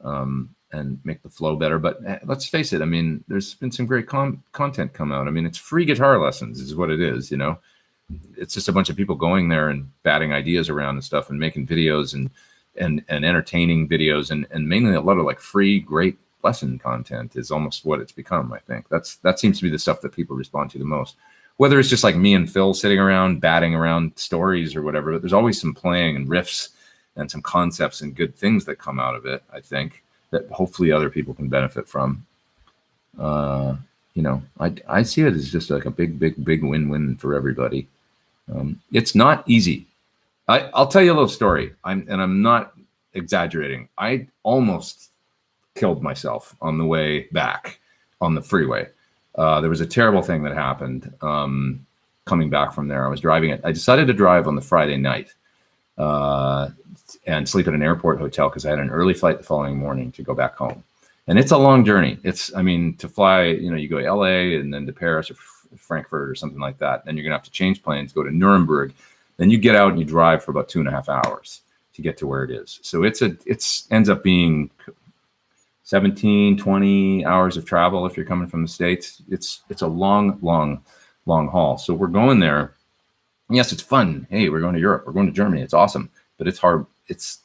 and make the flow better. But let's face it, I mean, there's been some great content come out. I mean, it's free guitar lessons is what it is, you know. It's just a bunch of people going there and batting ideas around and stuff and making videos and entertaining videos and mainly a lot of like free, great lesson content is almost what it's become, I think. That seems to be the stuff that people respond to the most. Whether it's just like me and Phil sitting around, batting around stories or whatever, but there's always some playing and riffs and some concepts and good things that come out of it, I think, that hopefully other people can benefit from. You know, I see it as just like a big win-win for everybody. It's not easy. I'll tell you a little story. I'm not exaggerating. I almost killed myself on the way back on the freeway. There was a terrible thing that happened coming back from there. I was driving it. I decided to drive on the Friday night and sleep at an airport hotel because I had an early flight the following morning to go back home. And it's a long journey. I mean, to fly, you know, you go to LA and then to Paris or Frankfurt or something like that. Then you're going to have to change planes, go to Nuremberg. Then you get out and you drive for about 2.5 hours to get to where it is. So it ends up being 17, 20 hours of travel if you're coming from the States. It's a long haul. So we're going there. Yes, it's fun. Hey, we're going to Europe. We're going to Germany. It's awesome. But it's hard. It's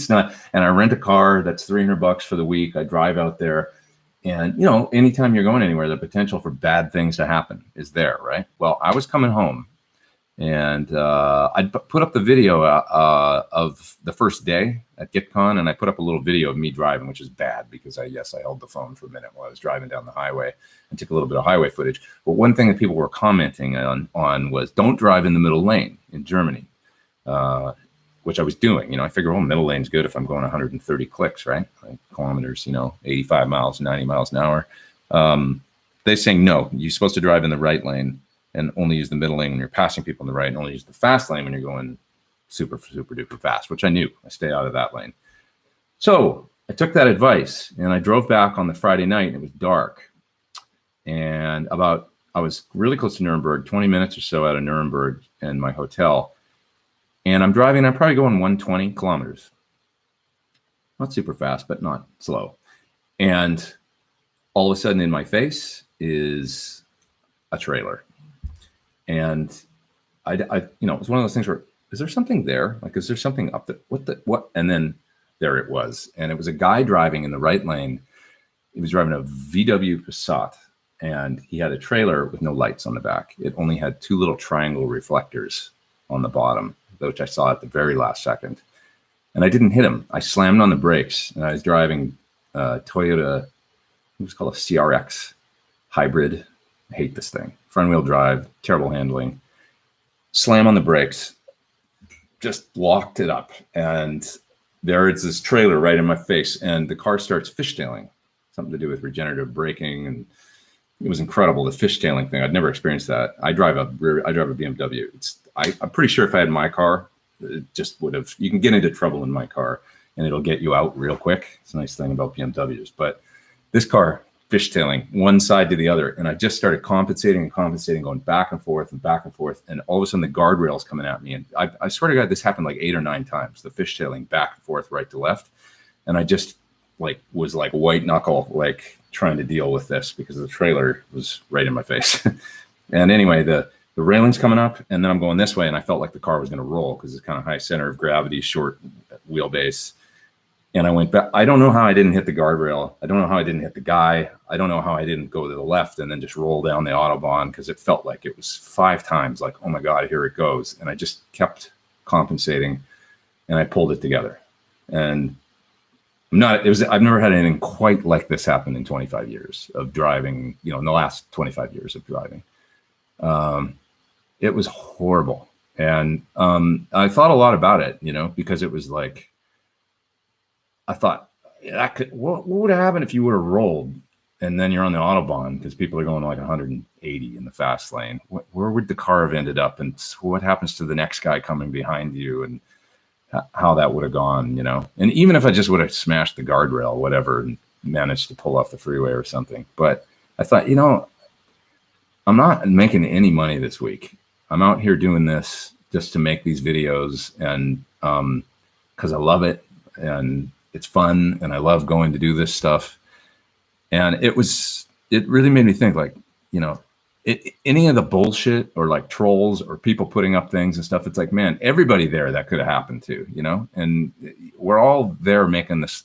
not. And I rent a car that's $300 for the week. I drive out there. And, you know, anytime you're going anywhere, the potential for bad things to happen is there, right? Well, I was coming home. And I put up the video of the first day at GitCon, and I put up a little video of me driving, which is bad because I held the phone for a minute while I was driving down the highway and took a little bit of highway footage. But one thing that people were commenting on was don't drive in the middle lane in Germany, which I was doing. You know, I figure, well, middle lane's good if I'm going 130 clicks, right? Like kilometers, you know, 85 miles, 90 miles an hour. They're saying, no, you're supposed to drive in the right lane and only use the middle lane when you're passing people in the right, and only use the fast lane when you're going super duper fast, which I knew. I stay out of that lane. So I took that advice and I drove back on the Friday night and it was dark. And I was really close to Nuremberg, 20 minutes or so out of Nuremberg and my hotel. And I'm driving, I'm probably going 120 kilometers. Not super fast, but not slow. And all of a sudden in my face is a trailer. And I you know, it was one of those things where, is there something there? Like, is there something up there? What? And then there it was. And it was a guy driving in the right lane. He was driving a VW Passat, and he had a trailer with no lights on the back. It only had 2 little triangle reflectors on the bottom, which I saw at the very last second. And I didn't hit him. I slammed on the brakes, and I was driving Toyota, it was called a CRX hybrid. I hate this thing. Front wheel drive, terrible handling. Slam on the brakes, just locked it up. And there is this trailer right in my face, and the car starts fishtailing, something to do with regenerative braking. And it was incredible, the fishtailing thing. I'd never experienced that. I drive a BMW. I'm pretty sure if I had my car, it just would have, you can get into trouble in my car and it'll get you out real quick. It's a nice thing about BMWs. But this car, fishtailing one side to the other, and I just started compensating, going back and forth, and all of a sudden the guardrail's coming at me, and I swear to God, this happened like 8 or 9 times. The fishtailing back and forth, right to left, and I just was like white knuckle, like trying to deal with this because the trailer was right in my face. And anyway, the railing's coming up, and then I'm going this way, and I felt like the car was going to roll because it's kind of high center of gravity, short wheelbase. And I went back. I don't know how I didn't hit the guardrail. I don't know how I didn't hit the guy. I don't know how I didn't go to the left and then just roll down the Autobahn, because it felt like it was 5 times like, oh my God, here it goes. And I just kept compensating, and I pulled it together. And I've never had anything quite like this happen in 25 years of driving, in the last 25 years of driving. It was horrible. And I thought a lot about it, because it was like, I thought, what would have happened if you would have rolled and then you're on the Autobahn, because people are going like 180 in the fast lane? Where would the car have ended up? And what happens to the next guy coming behind you, and how that would have gone, And even if I just would have smashed the guardrail, whatever, and managed to pull off the freeway or something. But I thought, I'm not making any money this week. I'm out here doing this just to make these videos, and because I love it, and it's fun, and I love going to do this stuff. And it really made me think, like, any of the bullshit or like trolls or people putting up things and stuff, it's like, man, everybody there that could have happened to, and we're all there making this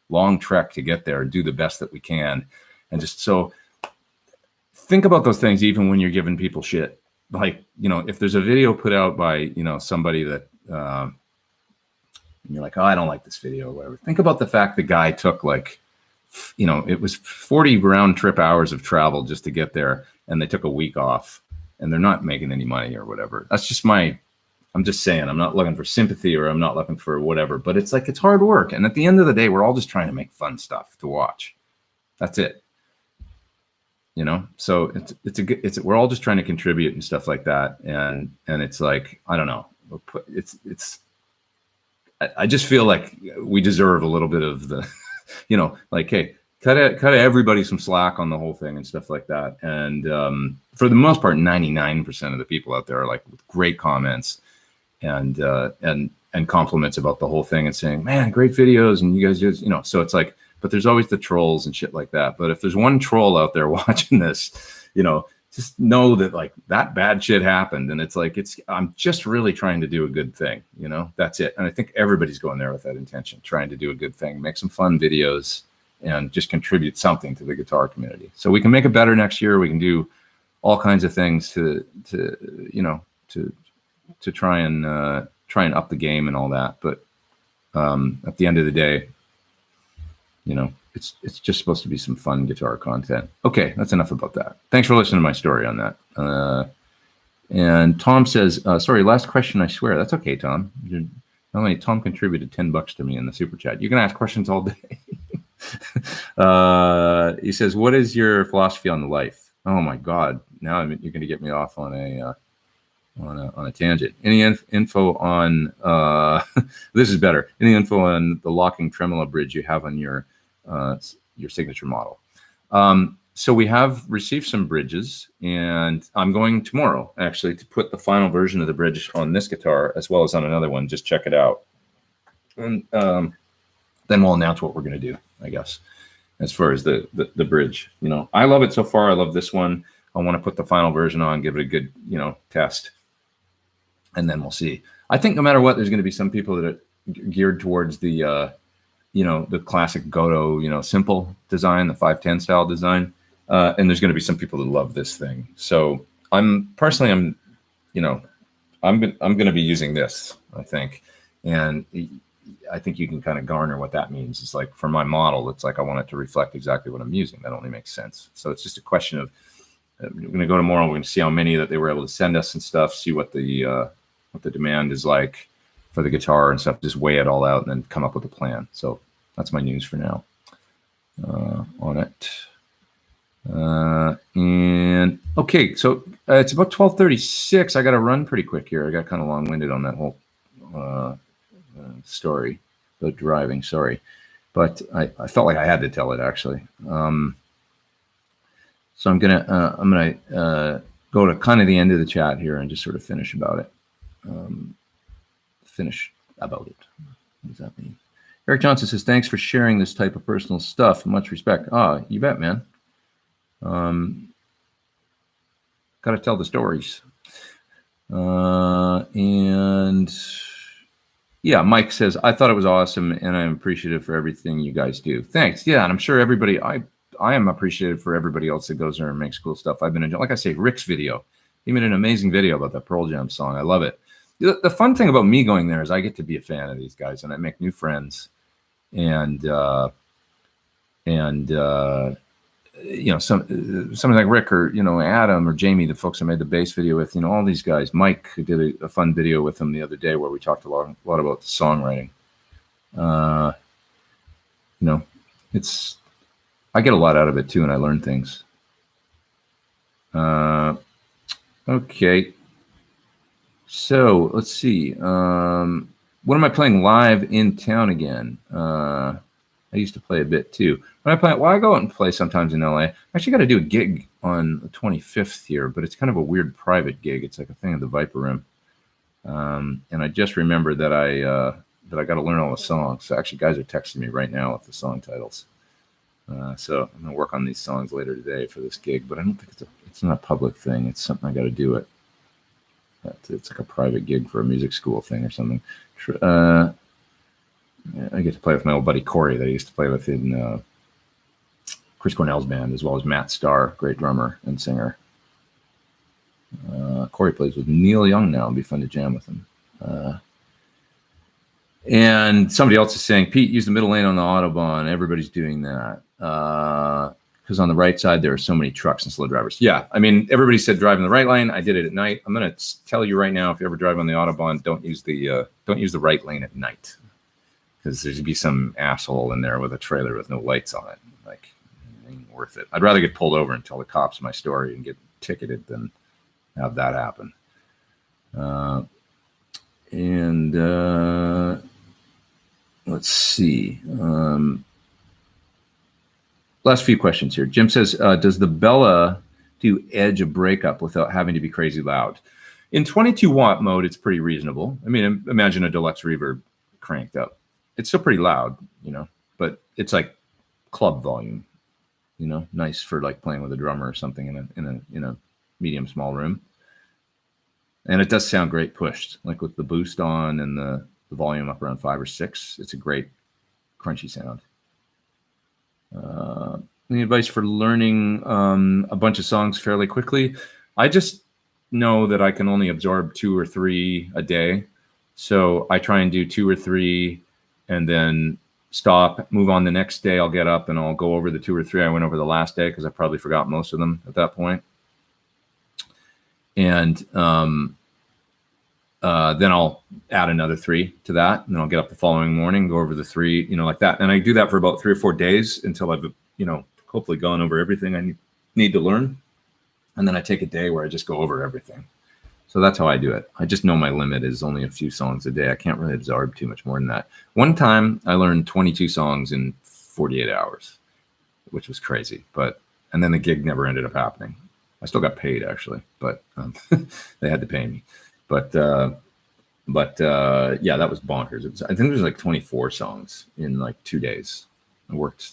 long trek to get there and do the best that we can. And just so think about those things, even when you're giving people shit. Like, if there's a video put out by, somebody that, and you're like, oh, I don't like this video or whatever. Think about the fact the guy took like, it was 40 round trip hours of travel just to get there, and they took a week off, and they're not making any money or whatever. That's just I'm just saying, I'm not looking for sympathy, or I'm not looking for whatever, but it's like, it's hard work. And at the end of the day, we're all just trying to make fun stuff to watch. That's it. So we're all just trying to contribute and stuff like that. And it's like, I don't know, I just feel like we deserve a little bit of the, like, hey, cut everybody some slack on the whole thing and stuff like that. And for the most part, 99% of the people out there are like, with great comments and compliments about the whole thing, and saying, man, great videos, and you guys just, so it's like, but there's always the trolls and shit like that. But if there's one troll out there watching this, just know that like that bad shit happened. And it's like, I'm just really trying to do a good thing, that's it. And I think everybody's going there with that intention, trying to do a good thing, make some fun videos, and just contribute something to the guitar community. So we can make it better next year. We can do all kinds of things to try and up the game and all that. But at the end of the day, it's just supposed to be some fun guitar content. Okay, that's enough about that. Thanks for listening to my story on that. And Tom says, sorry, last question, I swear. That's okay, Tom. Tom contributed $10 to me in the super chat. You can ask questions all day. He says, what is your philosophy on life? Oh my God. Now you're going to get me off on a tangent. Any info on, this is better. Any info on the locking tremolo bridge you have on your signature model? So we have received some bridges, and I'm going tomorrow actually to put the final version of the bridge on this guitar as well as on another one. Just check it out. And then we'll announce what we're going to do, I guess, as far as the bridge. I love it so far. I love this one. I want to put the final version on, give it a good, test. And then we'll see. I think no matter what, there's going to be some people that are geared towards the, the classic Goto, simple design, the 510 style design. And there's going to be some people that love this thing. So I'm going to be using this, I think. And I think you can kind of garner what that means. It's like, for my model, it's like, I want it to reflect exactly what I'm using. That only makes sense. So it's just a question of, we're going to go tomorrow. We're going to see how many that they were able to send us and stuff, see what the demand is like for the guitar and stuff, just weigh it all out and then come up with a plan. So that's my news for now on it. And okay, so it's about 12:36. I got to run pretty quick here. I got kind of long-winded on that whole story. about driving. Sorry, but I felt like I had to tell it actually. So I'm gonna go to kind of the end of the chat here and just sort of finish about it. What does that mean? Eric Johnson says, thanks for sharing this type of personal stuff. Much respect. You bet, man. Got to tell the stories. And yeah, Mike says, I thought it was awesome and I'm appreciative for everything you guys do. Thanks. Yeah, and I'm sure everybody, I am appreciative for everybody else that goes there and makes cool stuff. I've been enjoying, like I say, Rick's video. He made an amazing video about that Pearl Jam song. I love it. The fun thing about me going there is I get to be a fan of these guys and I make new friends. And you know, something like Rick or, you know, Adam or Jamie, the folks I made the bass video with, you know, all these guys. Mike, who did a fun video with them the other day where we talked a lot about the songwriting. You know, I get a lot out of it too, and I learn things. Okay. So let's see. When am I playing live in town again? I used to play a bit too. When I play, well, I go out and play sometimes in LA. I actually got to do a gig on the 25th here, but it's kind of a weird private gig. It's like a thing at the Viper Room. And I just remembered that I got to learn all the songs. So actually, guys are texting me right now with the song titles. So I'm gonna work on these songs later today for this gig, but I don't think it's not a public thing. It's something I got to do it. It's like a private gig for a music school thing or something. I get to play with my old buddy Corey that I used to play with in Chris Cornell's band, as well as Matt Starr, great drummer and singer. Corey plays with Neil Young now. It'd be fun to jam with him. And somebody else is saying, Pete, use the middle lane on the Autobahn. Everybody's doing that. Because on the right side, there are so many trucks and slow drivers. Yeah, I mean, everybody said drive in the right lane. I did it at night. I'm going to tell you right now, if you ever drive on the Autobahn, don't use the right lane at night. Because there's going to be some asshole in there with a trailer with no lights on it. Like, it ain't worth it. I'd rather get pulled over and tell the cops my story and get ticketed than have that happen. Let's see. Last few questions here. Jim says, does the Bella do edge a breakup without having to be crazy loud? In 22 watt mode, it's pretty reasonable. I mean, imagine a deluxe reverb cranked up. It's still pretty loud, you know, but it's like club volume, you know, nice for like playing with a drummer or something in a medium small room. And it does sound great pushed, like with the boost on and the volume up around 5 or 6. It's a great crunchy sound. Any advice for learning a bunch of songs fairly quickly? I just know that I can only absorb 2 or 3 a day. So I try and do 2 or 3 and then stop, move on the next day. I'll get up and I'll go over the 2 or 3 I went over the last day because I probably forgot most of them at that point. And then I'll add another 3 to that. And then I'll get up the following morning, go over the 3, you know, like that. And I do that for about 3 or 4 days until I've, you know, hopefully gone over everything I need to learn. And then I take a day where I just go over everything. So that's how I do it. I just know my limit is only a few songs a day. I can't really absorb too much more than that. One time I learned 22 songs in 48 hours, which was crazy. And then the gig never ended up happening. I still got paid actually, but they had to pay me. But yeah, that was bonkers. I think there's like 24 songs in like 2 days. I worked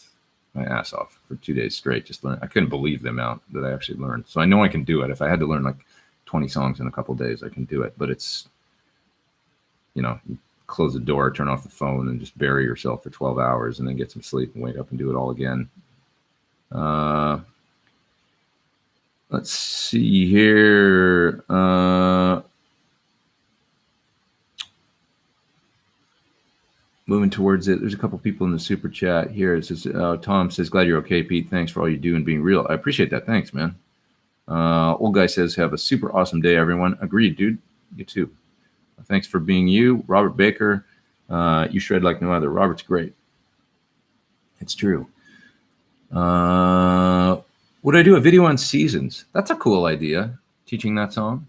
my ass off for 2 days straight. Just learn. I couldn't believe the amount that I actually learned. So I know I can do it. If I had to learn like 20 songs in a couple of days, I can do it. But it's, you know, you close the door, turn off the phone, and just bury yourself for 12 hours, and then get some sleep and wake up and do it all again. Let's see here. Moving towards it. There's a couple people in the super chat here. It says, Tom says, glad you're okay, Pete. Thanks for all you do and being real. I appreciate that. Thanks, man. Old guy says, have a super awesome day, everyone. Agreed, dude. You too. Thanks for being you. Robert Baker, you shred like no other. Robert's great. It's true. Would I do a video on Seasons? That's a cool idea, teaching that song.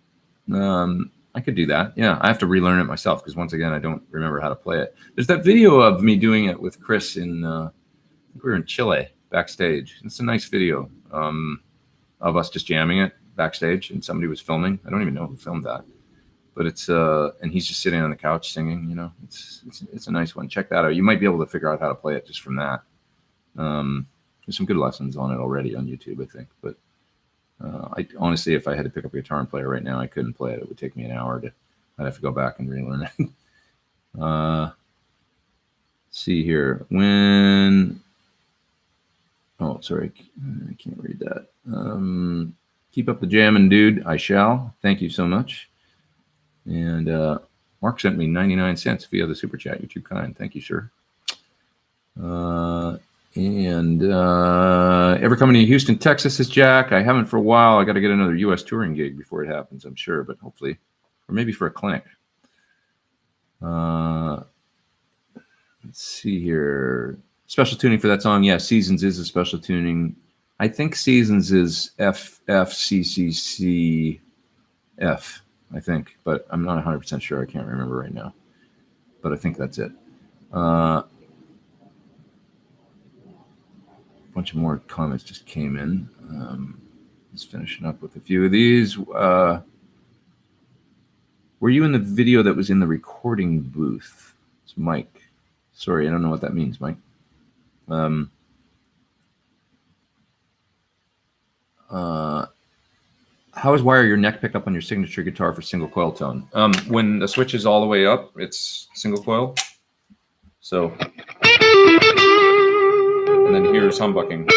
I could do that. Yeah, I have to relearn it myself because once again, I don't remember how to play it. There's that video of me doing it with Chris in, I think we were in Chile backstage. It's a nice video of us just jamming it backstage, and somebody was filming. I don't even know who filmed that, but it's and he's just sitting on the couch singing. You know, it's a nice one. Check that out. You might be able to figure out how to play it just from that. There's some good lessons on it already on YouTube, I think, but. I honestly, if I had to pick up a guitar and play it right now, I couldn't play it. It would take me an hour I'd have to go back and relearn it. See here. Oh, sorry. I can't read that. Keep up the jamming, dude. I shall. Thank you so much. And Mark sent me 99 cents via the super chat. You're too kind. Thank you, sir. And ever coming to Houston, Texas is Jack. I haven't for a while. I got to get another U.S. touring gig before it happens, I'm sure, but hopefully, or maybe for a clinic. Let's see here. Special tuning for that song. Yeah, Seasons is a special tuning. I think Seasons is F, F, C, C, C, F, I think, but I'm not 100% sure. I can't remember right now, but I think that's it. Bunch of more comments just came in. Just finishing up with a few of these. Were you in the video that was in the recording booth? It's Mike. Sorry, I don't know what that means, Mike. How is wire your neck pickup on your signature guitar for single coil tone? When the switch is all the way up, it's single coil. So. And then here's humbucking.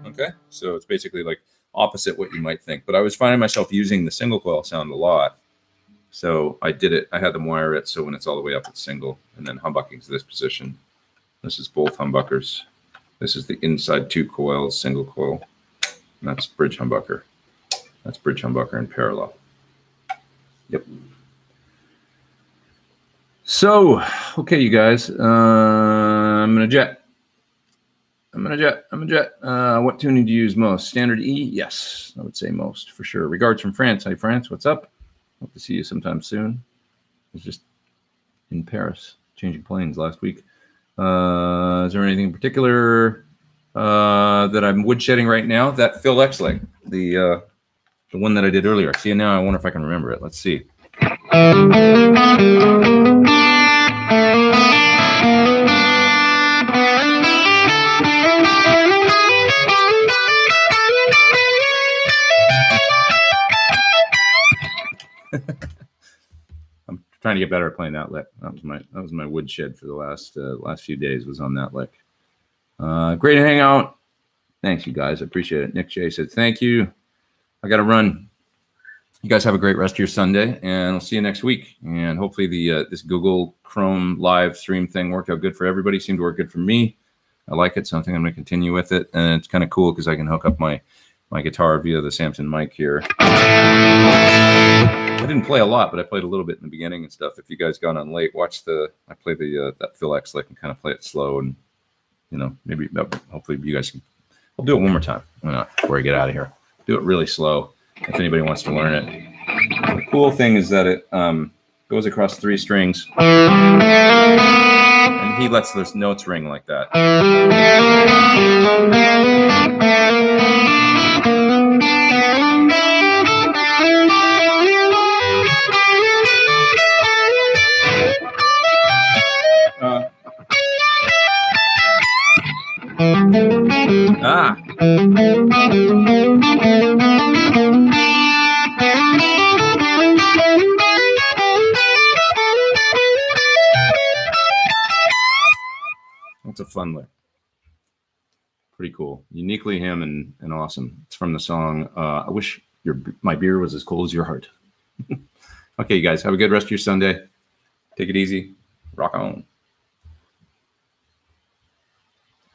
Okay, so it's basically like opposite what you might think. But I was finding myself using the single coil sound a lot. So I did it. I had them wire it so when it's all the way up, it's single. And then humbucking to this position. This is both humbuckers. This is the inside two coils, single coil. And that's bridge humbucker. That's bridge humbucker in parallel. Yep. So, okay, you guys. I'm gonna jet. What tuning do you use most? Standard E? Yes, I would say most for sure. Regards from France. Hi, France. What's up? Hope to see you sometime soon. I was just in Paris, changing planes last week. Is there anything in particular that I'm woodshedding right now? That Phil X leg, the one that I did earlier. See, now I wonder if I can remember it. Let's see. I'm trying to get better at playing that lick. That was my woodshed for the last few days was on that lick. Great to hang out. Thanks, you guys. I appreciate it. Nick J said thank you. I got to run. You guys have a great rest of your Sunday, and I'll see you next week. And hopefully this Google Chrome live stream thing worked out good for everybody. Seemed to work good for me. I like it, so I think I'm going to continue with it. And it's kind of cool because I can hook up my guitar via the Samson mic here. I didn't play a lot, but I played a little bit in the beginning and stuff. If you guys got on late, I play that Phil X lick and kind of play it slow, and maybe hopefully you guys can. I'll do it one more time. Why not? Before I get out of here, do it really slow. If anybody wants to learn it. The cool thing is that it goes across 3 strings, and he lets those notes ring like that. That's a fun lick. Pretty cool. Uniquely him and awesome. It's from the song, I Wish My Beer Was As Cold As Your Heart. Okay, you guys, have a good rest of your Sunday. Take it easy. Rock on.